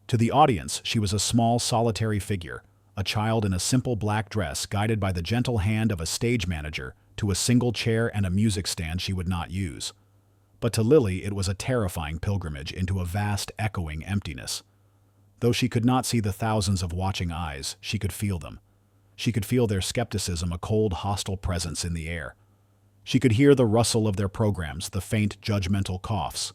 Speaker 1: To the audience, she was a small, solitary figure, a child in a simple black dress guided by the gentle hand of a stage manager to a single chair and a music stand she would not use. But to Lily it was a terrifying pilgrimage into a vast, echoing emptiness. Though she could not see the thousands of watching eyes, she could feel them. She could feel their skepticism, a cold, hostile presence in the air. She could hear the rustle of their programs, the faint, judgmental coughs.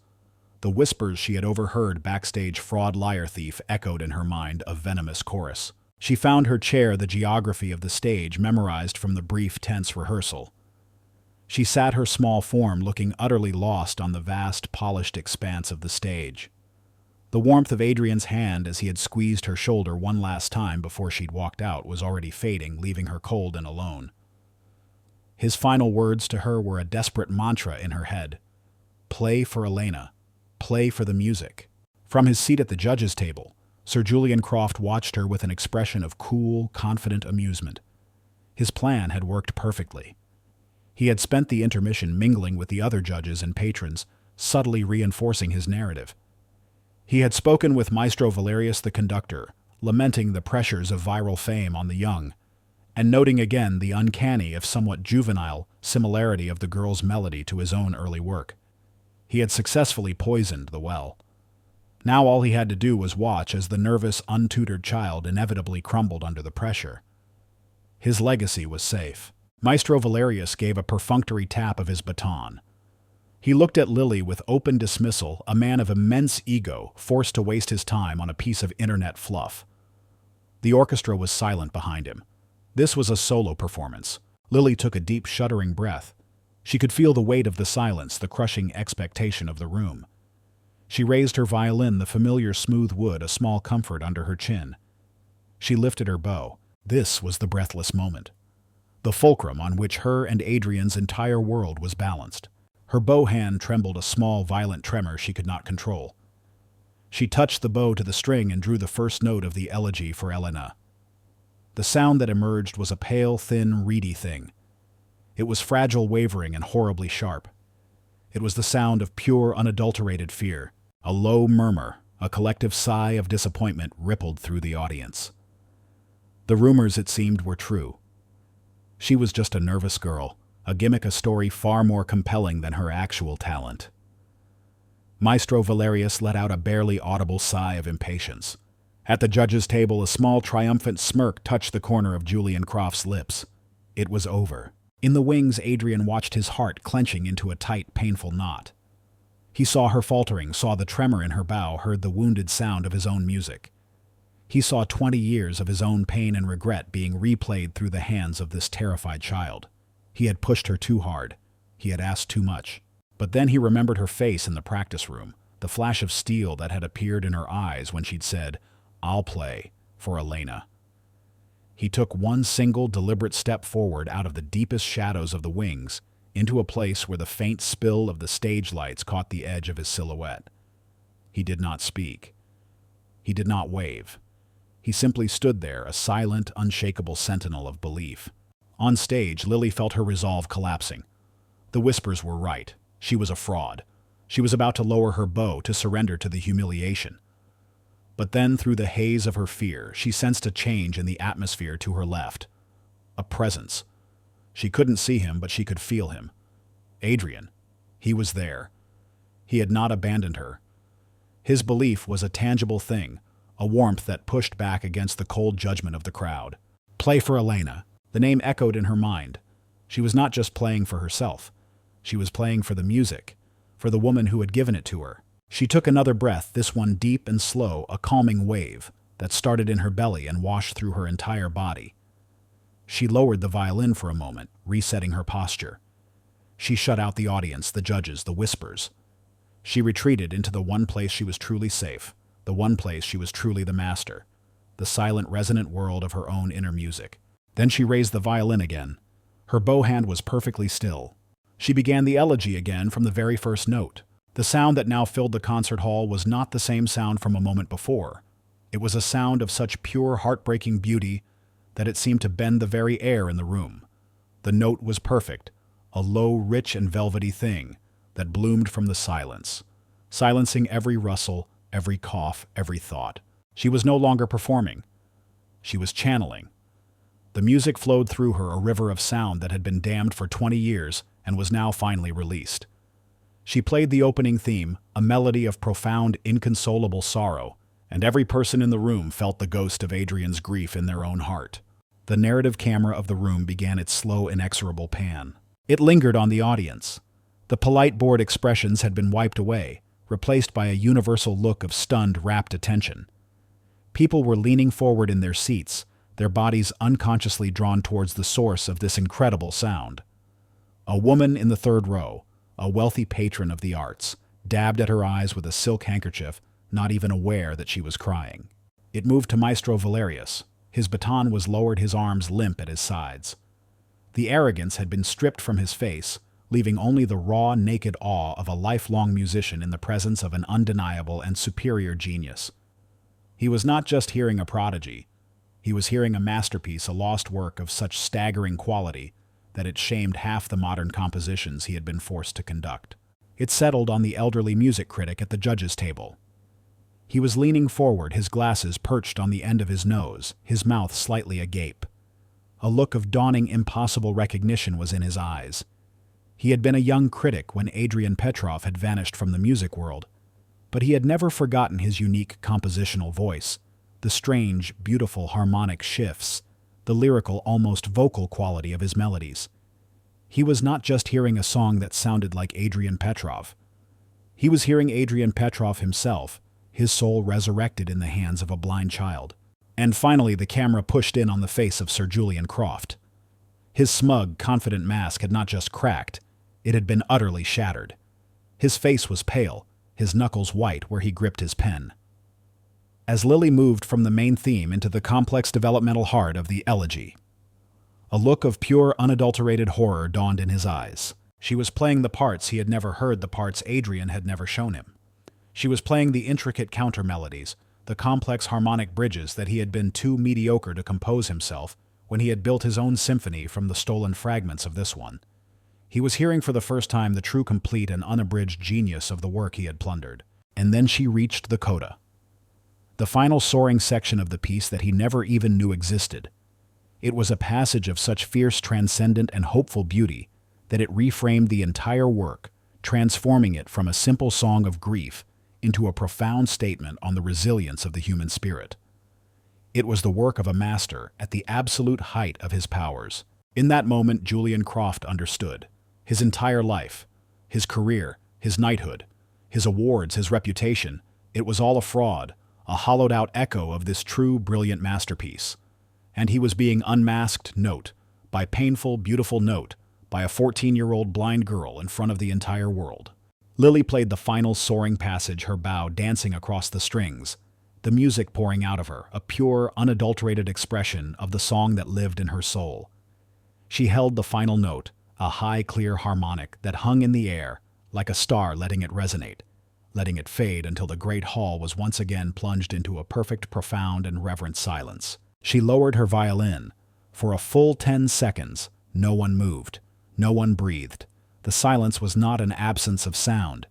Speaker 1: The whispers she had overheard backstage, "fraud, liar, thief," echoed in her mind, a venomous chorus. She found her chair, the geography of the stage memorized from the brief, tense rehearsal. She sat, her small form looking utterly lost on the vast, polished expanse of the stage. The warmth of Adrian's hand as he had squeezed her shoulder one last time before she'd walked out was already fading, leaving her cold and alone. His final words to her were a desperate mantra in her head. "Play for Elena. Play for the music." From his seat at the judges' table, Sir Julian Croft watched her with an expression of cool, confident amusement. His plan had worked perfectly. He had spent the intermission mingling with the other judges and patrons, subtly reinforcing his narrative. He had spoken with Maestro Valerius, the conductor, lamenting the pressures of viral fame on the young, and noting again the uncanny, if somewhat juvenile, similarity of the girl's melody to his own early work. He had successfully poisoned the well. Now all he had to do was watch as the nervous, untutored child inevitably crumbled under the pressure. His legacy was safe. Maestro Valerius gave a perfunctory tap of his baton. He looked at Lily with open dismissal, a man of immense ego, forced to waste his time on a piece of internet fluff. The orchestra was silent behind him. This was a solo performance. Lily took a deep, shuddering breath. She could feel the weight of the silence, the crushing expectation of the room. She raised her violin, the familiar smooth wood, a small comfort under her chin. She lifted her bow. This was the breathless moment, the fulcrum on which her and Adrian's entire world was balanced. Her bow hand trembled, a small, violent tremor she could not control. She touched the bow to the string and drew the first note of the elegy for Elena. The sound that emerged was a pale, thin, reedy thing. It was fragile, wavering, and horribly sharp. It was the sound of pure, unadulterated fear. A low murmur, a collective sigh of disappointment rippled through the audience. The rumors, it seemed, were true. She was just a nervous girl, a gimmick, a story far more compelling than her actual talent. Maestro Valerius let out a barely audible sigh of impatience. At the judges' table, a small, triumphant smirk touched the corner of Julian Croft's lips. It was over. In the wings, Adrian watched, his heart clenching into a tight, painful knot. He saw her faltering, saw the tremor in her bow, heard the wounded sound of his own music. He saw 20 years of his own pain and regret being replayed through the hands of this terrified child. He had pushed her too hard. He had asked too much. But then he remembered her face in the practice room, the flash of steel that had appeared in her eyes when she'd said, "I'll play for Elena." He took one single deliberate step forward out of the deepest shadows of the wings into a place where the faint spill of the stage lights caught the edge of his silhouette. He did not speak. He did not wave. He simply stood there, a silent, unshakable sentinel of belief. On stage, Lily felt her resolve collapsing. The whispers were right. She was a fraud. She was about to lower her bow to surrender to the humiliation. But then, through the haze of her fear, she sensed a change in the atmosphere to her left. A presence. She couldn't see him, but she could feel him. Adrian. He was there. He had not abandoned her. His belief was a tangible thing, a warmth that pushed back against the cold judgment of the crowd. Play for Elena. The name echoed in her mind. She was not just playing for herself. She was playing for the music, for the woman who had given it to her. She took another breath, this one deep and slow, a calming wave that started in her belly and washed through her entire body. She lowered the violin for a moment, resetting her posture. She shut out the audience, the judges, the whispers. She retreated into the one place she was truly safe, the one place she was truly the master, the silent, resonant world of her own inner music. Then she raised the violin again. Her bow hand was perfectly still. She began the elegy again from the very first note. The sound that now filled the concert hall was not the same sound from a moment before. It was a sound of such pure, heartbreaking beauty that it seemed to bend the very air in the room. The note was perfect, a low, rich, and velvety thing that bloomed from the silence, silencing every rustle, every cough, every thought. She was no longer performing. She was channeling. The music flowed through her, a river of sound that had been dammed for 20 years and was now finally released. She played the opening theme, a melody of profound, inconsolable sorrow, and every person in the room felt the ghost of Adrian's grief in their own heart. The narrative camera of the room began its slow, inexorable pan. It lingered on the audience. The polite, bored expressions had been wiped away, replaced by a universal look of stunned, rapt attention. People were leaning forward in their seats, their bodies unconsciously drawn towards the source of this incredible sound. A woman in the third row, a wealthy patron of the arts, dabbed at her eyes with a silk handkerchief, not even aware that she was crying. It moved to Maestro Valerius. His baton was lowered, his arms limp at his sides. The arrogance had been stripped from his face, leaving only the raw, naked awe of a lifelong musician in the presence of an undeniable and superior genius. He was not just hearing a prodigy. He was hearing a masterpiece, a lost work of such staggering quality that it shamed half the modern compositions he had been forced to conduct. It settled on the elderly music critic at the judges' table. He was leaning forward, his glasses perched on the end of his nose, his mouth slightly agape. A look of dawning, impossible recognition was in his eyes. He had been a young critic when Adrian Petrov had vanished from the music world, but he had never forgotten his unique compositional voice, the strange, beautiful harmonic shifts, the lyrical, almost vocal quality of his melodies. He was not just hearing a song that sounded like Adrian Petrov. He was hearing Adrian Petrov himself, his soul resurrected in the hands of a blind child. And finally the camera pushed in on the face of Sir Julian Croft. His smug, confident mask had not just cracked, it had been utterly shattered. His face was pale, his knuckles white where he gripped his pen. As Lily moved from the main theme into the complex developmental heart of the elegy, a look of pure, unadulterated horror dawned in his eyes. She was playing the parts he had never heard, the parts Adrian had never shown him. She was playing the intricate counter-melodies, the complex harmonic bridges that he had been too mediocre to compose himself when he had built his own symphony from the stolen fragments of this one. He was hearing for the first time the true, complete, and unabridged genius of the work he had plundered. And then she reached the coda, the final soaring section of the piece that he never even knew existed. It was a passage of such fierce, transcendent, and hopeful beauty that it reframed the entire work, transforming it from a simple song of grief into a profound statement on the resilience of the human spirit. It was the work of a master at the absolute height of his powers. In that moment, Julian Croft understood. His entire life, his career, his knighthood, his awards, his reputation. It was all a fraud, a hollowed-out echo of this true, brilliant masterpiece. And he was being unmasked, note, by painful, beautiful note, by a 14-year-old blind girl in front of the entire world. Lily played the final soaring passage, her bow dancing across the strings, the music pouring out of her, a pure, unadulterated expression of the song that lived in her soul. She held the final note, a high, clear harmonic that hung in the air, like a star letting it resonate, letting it fade until the great hall was once again plunged into a perfect, profound, and reverent silence. She lowered her violin. For a full 10 seconds, no one moved, no one breathed. The silence was not an absence of sound.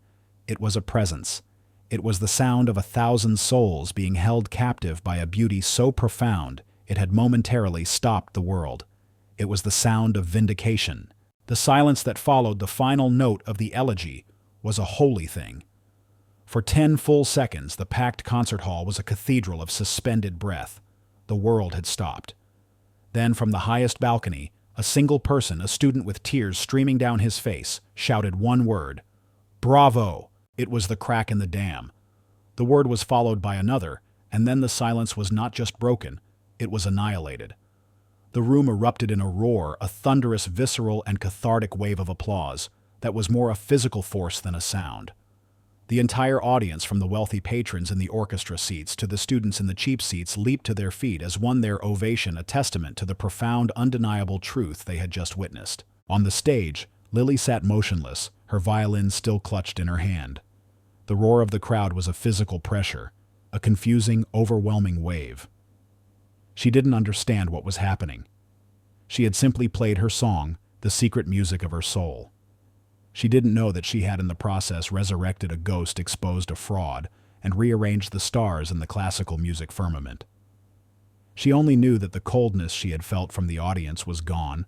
Speaker 1: It was a presence. It was the sound of 1,000 souls being held captive by a beauty so profound it had momentarily stopped the world. It was the sound of vindication. The silence that followed the final note of the elegy was a holy thing. For 10 full seconds, the packed concert hall was a cathedral of suspended breath. The world had stopped. Then, from the highest balcony, a single person, a student with tears streaming down his face, shouted one word: "Bravo!" It was the crack in the dam. The word was followed by another, and then the silence was not just broken, it was annihilated. The room erupted in a roar, a thunderous, visceral, and cathartic wave of applause that was more a physical force than a sound. The entire audience, from the wealthy patrons in the orchestra seats to the students in the cheap seats, leaped to their feet as one, their ovation a testament to the profound, undeniable truth they had just witnessed. On the stage, Lily sat motionless, her violin still clutched in her hand. The roar of the crowd was a physical pressure, a confusing, overwhelming wave. She didn't understand what was happening. She had simply played her song, the secret music of her soul. She didn't know that she had in the process resurrected a ghost, exposed a fraud, and rearranged the stars in the classical music firmament. She only knew that the coldness she had felt from the audience was gone,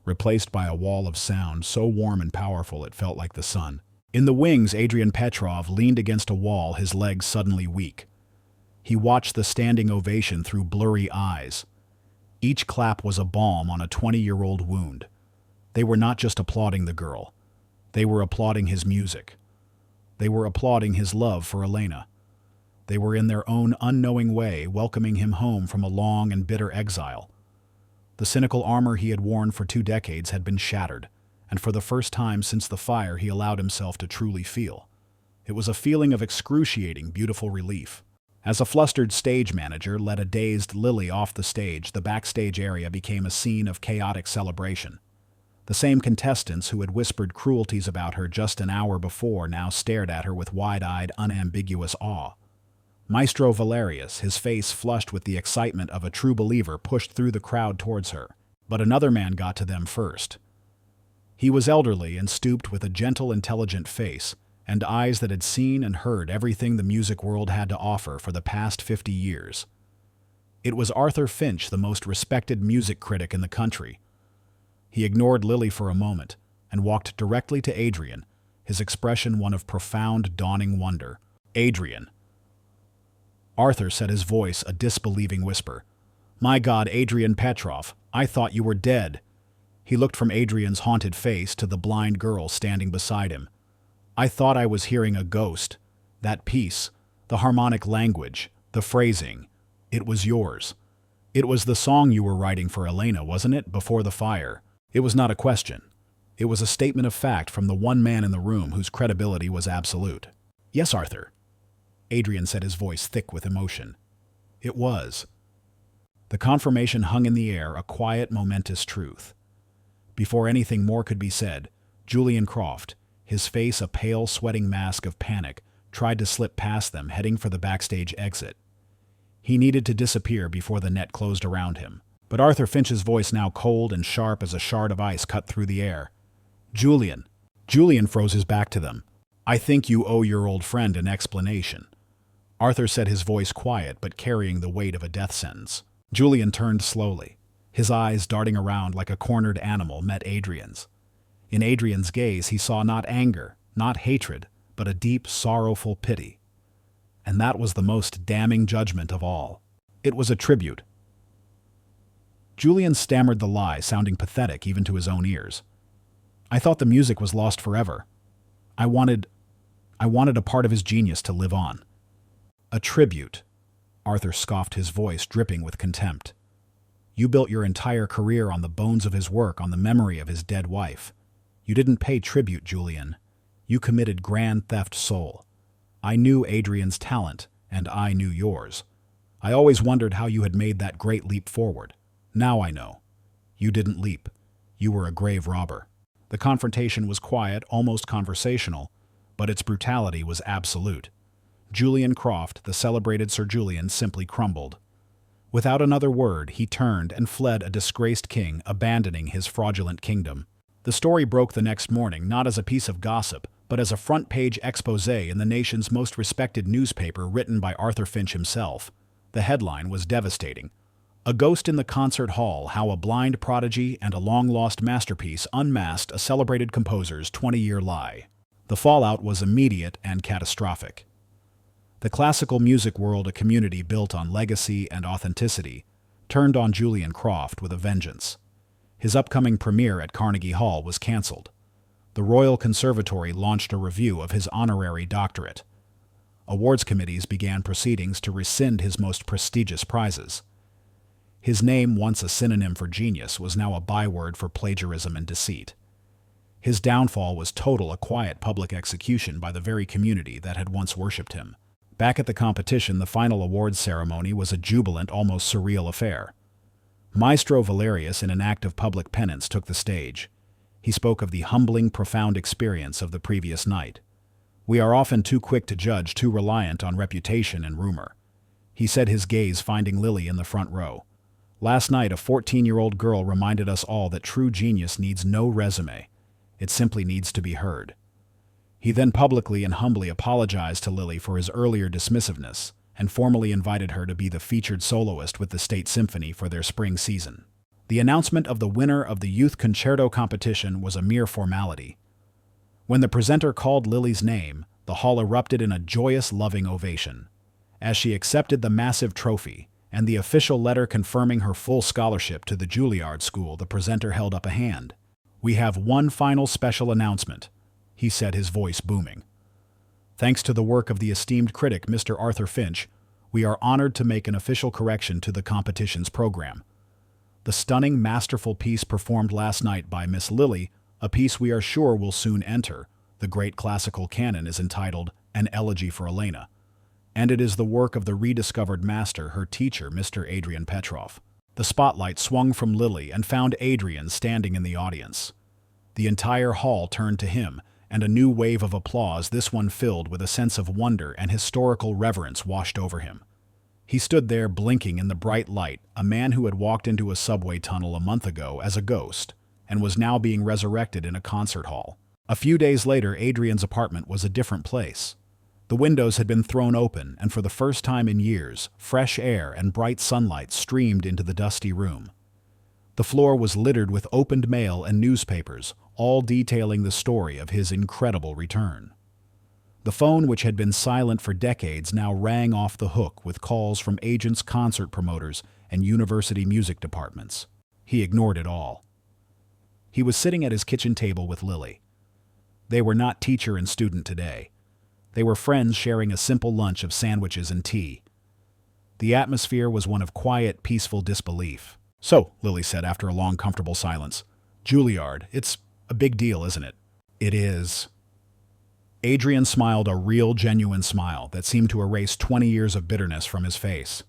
Speaker 1: replaced by a wall of sound so warm and powerful it felt like the sun. In the wings, Adrian Petrov leaned against a wall, his legs suddenly weak. He watched the standing ovation through blurry eyes. Each clap was a balm on a 20-year-old wound. They were not just applauding the girl. They were applauding his music. They were applauding his love for Elena. They were in their own unknowing way welcoming him home from a long and bitter exile. The cynical armor he had worn for 2 decades had been shattered, and for the first time since the fire he allowed himself to truly feel. It was a feeling of excruciating, beautiful relief. As a flustered stage manager led a dazed Lily off the stage, the backstage area became a scene of chaotic celebration. The same contestants who had whispered cruelties about her just an hour before now stared at her with wide-eyed, unambiguous awe. Maestro Valerius, his face flushed with the excitement of a true believer, pushed through the crowd towards her. But another man got to them first. He was elderly and stooped, with a gentle, intelligent face, and eyes that had seen and heard everything the music world had to offer for the past 50 years. It was Arthur Finch, the most respected music critic in the country. He ignored Lily for a moment and walked directly to Adrian, his expression one of profound, dawning wonder. "Adrian." Arthur said, his voice a disbelieving whisper. "My God, Adrian Petrov, I thought you were dead." He looked from Adrian's haunted face to the blind girl standing beside him. "I thought I was hearing a ghost. That piece, the harmonic language, the phrasing, it was yours. It was the song you were writing for Elena, wasn't it, before the fire?" It was not a question. It was a statement of fact from the one man in the room whose credibility was absolute. "Yes, Arthur," Adrian said, his voice thick with emotion. "It was." The confirmation hung in the air, a quiet, momentous truth. Before anything more could be said, Julian Croft, his face a pale, sweating mask of panic, tried to slip past them, heading for the backstage exit. He needed to disappear before the net closed around him. But Arthur Finch's voice, now cold and sharp as a shard of ice, cut through the air. "Julian." Julian froze his back to them. "I think you owe your old friend an explanation." Arthur said, his voice quiet but carrying the weight of a death sentence. Julian turned slowly. His eyes, darting around like a cornered animal, met Adrian's. In Adrian's gaze he saw not anger, not hatred, but a deep, sorrowful pity. And that was the most damning judgment of all. It was a tribute. Julian stammered the lie, sounding pathetic even to his own ears. "I thought the music was lost forever. I wanted I wanted a part of his genius to live on. A tribute. Arthur scoffed, his voice dripping with contempt. You built your entire career on the bones of his work, on the memory of his dead wife. You didn't pay tribute, Julian. You committed grand theft soul. I knew Adrian's talent, and I knew yours. I always wondered how you had made that great leap forward. Now I know. You didn't leap. You were a grave robber. The confrontation was quiet, almost conversational, but its brutality was absolute. Julian Croft, the celebrated Sir Julian, simply crumbled. Without another word, he turned and fled, a disgraced king, abandoning his fraudulent kingdom. The story broke the next morning, not as a piece of gossip, but as a front-page exposé in the nation's most respected newspaper, written by Arthur Finch himself. The headline was devastating. A ghost in the concert hall, how a blind prodigy and a long-lost masterpiece unmasked a celebrated composer's 20-year lie. The fallout was immediate and catastrophic. The classical music world, a community built on legacy and authenticity, turned on Julian Croft with a vengeance. His upcoming premiere at Carnegie Hall was cancelled. The Royal Conservatory launched a review of his honorary doctorate. Awards committees began proceedings to rescind his most prestigious prizes. His name, once a synonym for genius, was now a byword for plagiarism and deceit. His downfall was total, a quiet public execution by the very community that had once worshipped him. Back at the competition, the final awards ceremony was a jubilant, almost surreal affair. Maestro Valerius, in an act of public penance, took the stage. He spoke of the humbling, profound experience of the previous night. We are often too quick to judge, too reliant on reputation and rumor. He said, his gaze finding Lily in the front row. Last night, a 14-year-old girl reminded us all that true genius needs no resume. It simply needs to be heard. He then publicly and humbly apologized to Lily for his earlier dismissiveness and formally invited her to be the featured soloist with the State Symphony for their spring season. The announcement of the winner of the Youth Concerto competition was a mere formality. When the presenter called Lily's name, the hall erupted in a joyous, loving ovation. As she accepted the massive trophy and the official letter confirming her full scholarship to the Juilliard School, the presenter held up a hand. "We have one final special announcement," he said, his voice booming. "Thanks to the work of the esteemed critic, Mr. Arthur Finch, we are honored to make an official correction to the competition's program. The stunning, masterful piece performed last night by Miss Lily, a piece we are sure will soon enter the great classical canon, is entitled An Elegy for Elena, and it is the work of the rediscovered master, her teacher, Mr. Adrian Petrov." The spotlight swung from Lily and found Adrian standing in the audience. The entire hall turned to him, and a new wave of applause, this one filled with a sense of wonder and historical reverence, washed over him. He stood there blinking in the bright light, a man who had walked into a subway tunnel a month ago as a ghost and was now being resurrected in a concert hall. A few days later, Adrian's apartment was a different place. The windows had been thrown open, and for the first time in years, fresh air and bright sunlight streamed into the dusty room. The floor was littered with opened mail and newspapers, all detailing the story of his incredible return. The phone, which had been silent for decades, now rang off the hook with calls from agents, concert promoters, and university music departments. He ignored it all. He was sitting at his kitchen table with Lily. They were not teacher and student today. They were friends sharing a simple lunch of sandwiches and tea. The atmosphere was one of quiet, peaceful disbelief. "So," Lily said after a long, comfortable silence, "Juilliard, it's a big deal, isn't it?" "It is." Adrian smiled, a real, genuine smile that seemed to erase 20 years of bitterness from his face.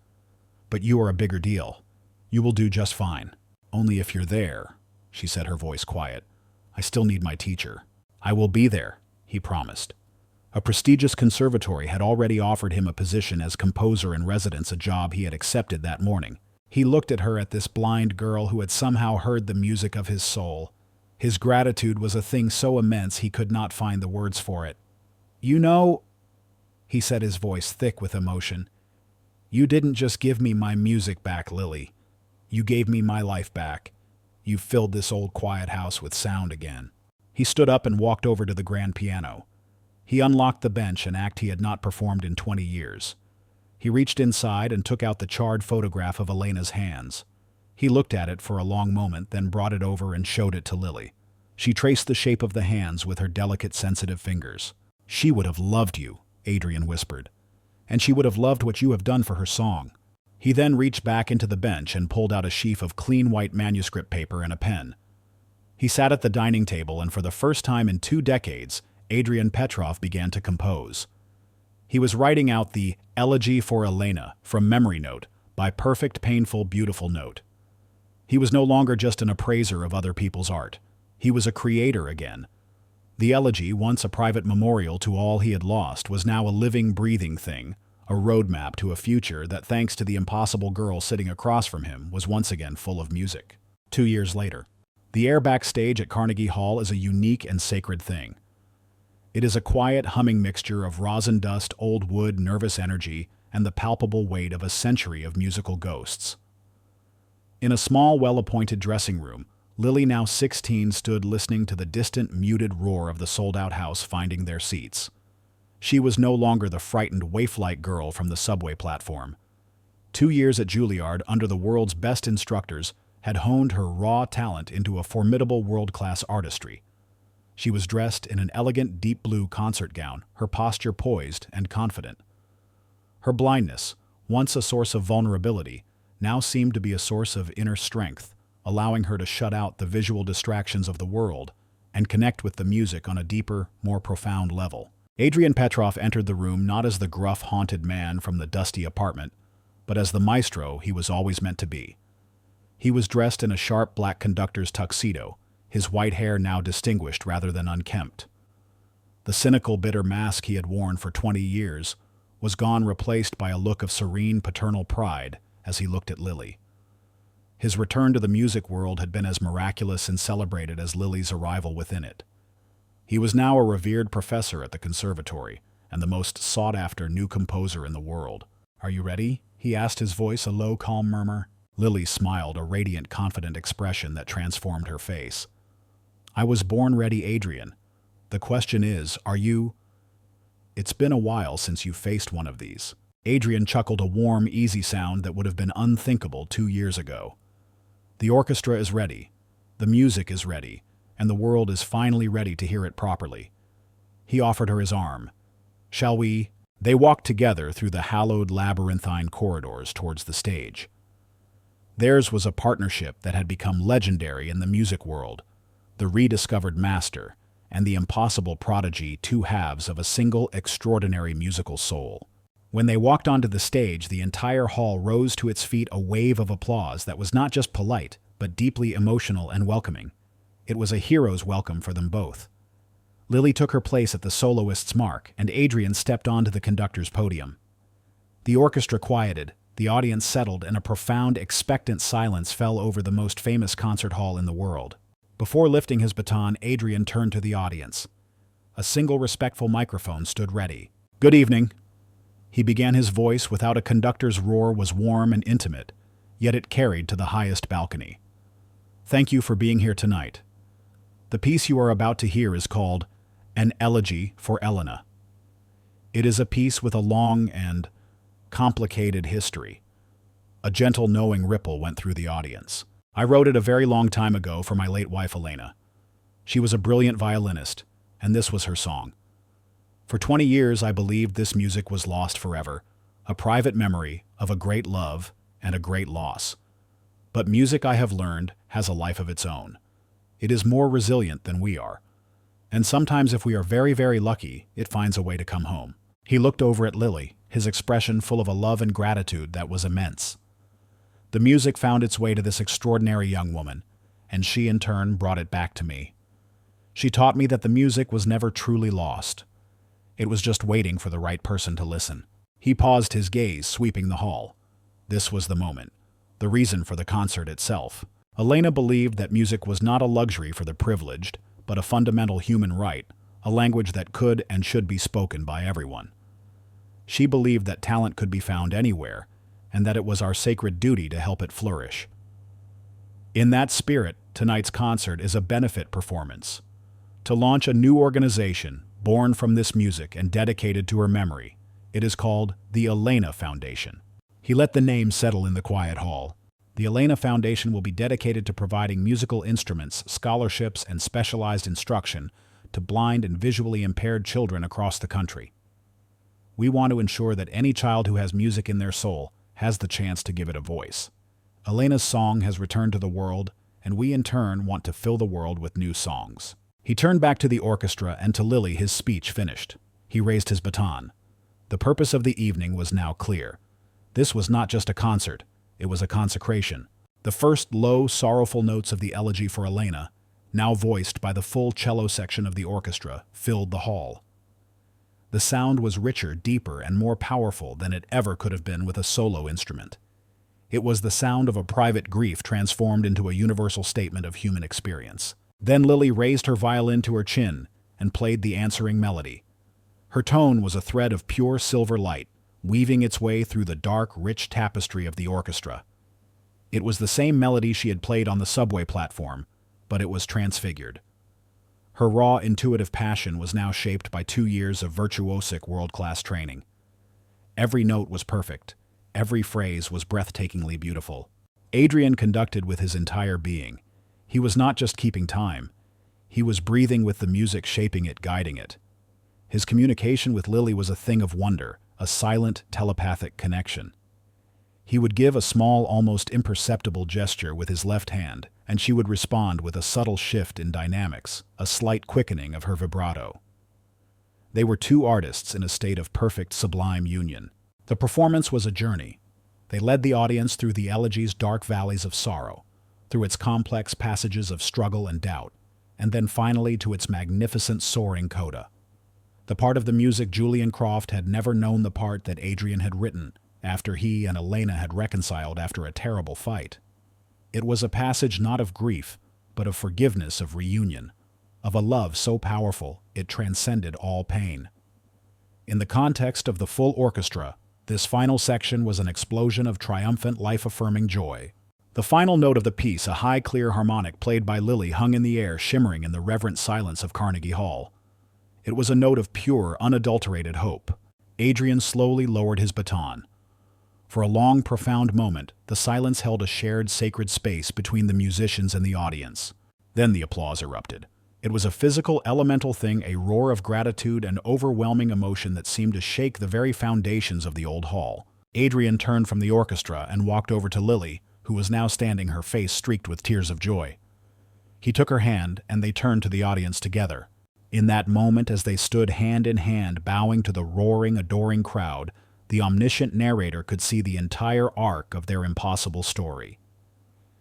Speaker 1: "But you are a bigger deal. You will do just fine. Only if you're there," she said, her voice quiet. "I still need my teacher." "I will be there," he promised. A prestigious conservatory had already offered him a position as composer in residence, a job he had accepted that morning. He looked at her, at this blind girl who had somehow heard the music of his soul. His gratitude was a thing so immense he could not find the words for it. "You know," he said, his voice thick with emotion, "you didn't just give me my music back, Lily. You gave me my life back. You filled this old quiet house with sound again." He stood up and walked over to the grand piano. He unlocked the bench, an act he had not performed in 20 years. He reached inside and took out the charred photograph of Elena's hands. He looked at it for a long moment, then brought it over and showed it to Lily. She traced the shape of the hands with her delicate, sensitive fingers. She would have loved you, Adrian whispered. And she would have loved what you have done for her song. He then reached back into the bench and pulled out a sheaf of clean white manuscript paper and a pen. He sat at the dining table, and for the first time in 2 decades, Adrian Petrov began to compose. He was writing out the Elegy for Elena from Memory Note by Perfect Painful Beautiful Note. He was no longer just an appraiser of other people's art. He was a creator again. The elegy, once a private memorial to all he had lost, was now a living, breathing thing, a roadmap to a future that, thanks to the impossible girl sitting across from him, was once again full of music. 2 years later. The air backstage at Carnegie Hall is a unique and sacred thing. It is a quiet, humming mixture of rosin dust, old wood, nervous energy, and the palpable weight of a century of musical ghosts. In a small, well-appointed dressing room, Lily, now 16, stood listening to the distant, muted roar of the sold-out house finding their seats. She was no longer the frightened, waif-like girl from the subway platform. 2 years at Juilliard under the world's best instructors had honed her raw talent into a formidable world-class artistry. She was dressed in an elegant deep blue concert gown, her posture poised and confident. Her blindness, once a source of vulnerability, now seemed to be a source of inner strength, allowing her to shut out the visual distractions of the world and connect with the music on a deeper, more profound level. Adrian Petrov entered the room not as the gruff, haunted man from the dusty apartment, but as the maestro he was always meant to be. He was dressed in a sharp black conductor's tuxedo, his white hair now distinguished rather than unkempt. The cynical, bitter mask he had worn for 20 years was gone, replaced by a look of serene paternal pride as he looked at Lily. His return to the music world had been as miraculous and celebrated as Lily's arrival within it. He was now a revered professor at the conservatory and the most sought-after new composer in the world. "Are you ready?" he asked, his voice a low, calm murmur. Lily smiled, a radiant, confident expression that transformed her face. "I was born ready, Adrian. The question is, are you? It's been a while since you faced one of these." Adrian chuckled, a warm, easy sound that would have been unthinkable 2 years ago. "The orchestra is ready, the music is ready, and the world is finally ready to hear it properly." He offered her his arm. "Shall we?" They walked together through the hallowed labyrinthine corridors towards the stage. Theirs was a partnership that had become legendary in the music world, the rediscovered master and the impossible prodigy, two halves of a single extraordinary musical soul. When they walked onto the stage, the entire hall rose to its feet, a wave of applause that was not just polite, but deeply emotional and welcoming. It was a hero's welcome for them both. Lily took her place at the soloist's mark, and Adrian stepped onto the conductor's podium. The orchestra quieted, the audience settled, and a profound, expectant silence fell over the most famous concert hall in the world. Before lifting his baton, Adrian turned to the audience. A single respectful microphone stood ready. "Good evening." He began, his voice, without a conductor's roar, was warm and intimate, yet it carried to the highest balcony. "Thank you for being here tonight. The piece you are about to hear is called An Elegy for Elena. It is a piece with a long and complicated history." A gentle, knowing ripple went through the audience. "I wrote it a very long time ago for my late wife, Elena. She was a brilliant violinist, and this was her song. For 20 years, I believed this music was lost forever, a private memory of a great love and a great loss. But music, I have learned, has a life of its own. It is more resilient than we are. And sometimes, if we are very, very lucky, it finds a way to come home." He looked over at Lily, his expression full of a love and gratitude that was immense. "The music found its way to this extraordinary young woman, and she in turn brought it back to me. She taught me that the music was never truly lost. It was just waiting for the right person to listen." He paused, his gaze sweeping the hall. This was the moment, the reason for the concert itself. Elena believed that music was not a luxury for the privileged, but a fundamental human right, a language that could and should be spoken by everyone. She believed that talent could be found anywhere, and that it was our sacred duty to help it flourish. In that spirit, tonight's concert is a benefit performance to launch a new organization born from this music and dedicated to her memory. It is called the Elena Foundation. He let the name settle in the quiet hall. The Elena Foundation will be dedicated to providing musical instruments, scholarships, and specialized instruction to blind and visually impaired children across the country. We want to ensure that any child who has music in their soul has the chance to give it a voice. Elena's song has returned to the world, and we in turn want to fill the world with new songs. He turned back to the orchestra, and to Lily his speech finished. He raised his baton. The purpose of the evening was now clear. This was not just a concert, it was a consecration. The first low, sorrowful notes of the elegy for Elena, now voiced by the full cello section of the orchestra, filled the hall. The sound was richer, deeper, and more powerful than it ever could have been with a solo instrument. It was the sound of a private grief transformed into a universal statement of human experience. Then Lily raised her violin to her chin and played the answering melody. Her tone was a thread of pure silver light, weaving its way through the dark, rich tapestry of the orchestra. It was the same melody she had played on the subway platform, but it was transfigured. Her raw, intuitive passion was now shaped by 2 years of virtuosic world-class training. Every note was perfect. Every phrase was breathtakingly beautiful. Adrian conducted with his entire being. He was not just keeping time. He was breathing with the music, shaping it, guiding it. His communication with Lily was a thing of wonder, a silent, telepathic connection. He would give a small, almost imperceptible gesture with his left hand, and she would respond with a subtle shift in dynamics, a slight quickening of her vibrato. They were two artists in a state of perfect, sublime union. The performance was a journey. They led the audience through the elegy's dark valleys of sorrow, through its complex passages of struggle and doubt, and then finally to its magnificent soaring coda. The part of the music Julian Croft had never known, the part that Adrian had written after he and Elena had reconciled after a terrible fight. It was a passage not of grief, but of forgiveness, of reunion, of a love so powerful it transcended all pain. In the context of the full orchestra, this final section was an explosion of triumphant, life-affirming joy. The final note of the piece, a high, clear harmonic played by Lily, hung in the air, shimmering in the reverent silence of Carnegie Hall. It was a note of pure, unadulterated hope. Adrian slowly lowered his baton. For a long, profound moment, the silence held a shared, sacred space between the musicians and the audience. Then the applause erupted. It was a physical, elemental thing, a roar of gratitude and overwhelming emotion that seemed to shake the very foundations of the old hall. Adrian turned from the orchestra and walked over to Lily, who was now standing, her face streaked with tears of joy. He took her hand, and they turned to the audience together. In that moment, as they stood hand in hand, bowing to the roaring, adoring crowd, the omniscient narrator could see the entire arc of their impossible story.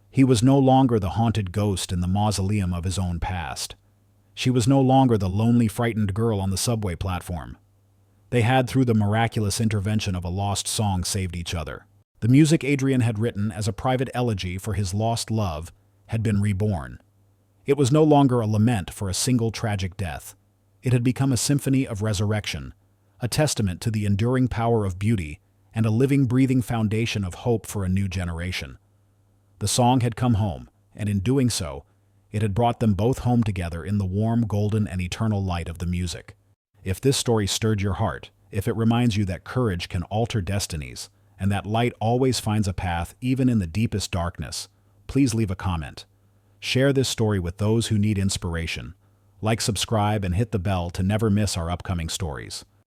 Speaker 1: He was no longer the haunted ghost in the mausoleum of his own past. She was no longer the lonely, frightened girl on the subway platform. They had, through the miraculous intervention of a lost song, saved each other. The music Adrian had written as a private elegy for his lost love had been reborn. It was no longer a lament for a single tragic death. It had become a symphony of resurrection, a testament to the enduring power of beauty and a living, breathing foundation of hope for a new generation. The song had come home, and in doing so, it had brought them both home together in the warm, golden, and eternal light of the music. If this story stirred your heart, if it reminds you that courage can alter destinies, and that light always finds a path even in the deepest darkness, please leave a comment. Share this story with those who need inspiration. Like, subscribe, and hit the bell to never miss our upcoming stories.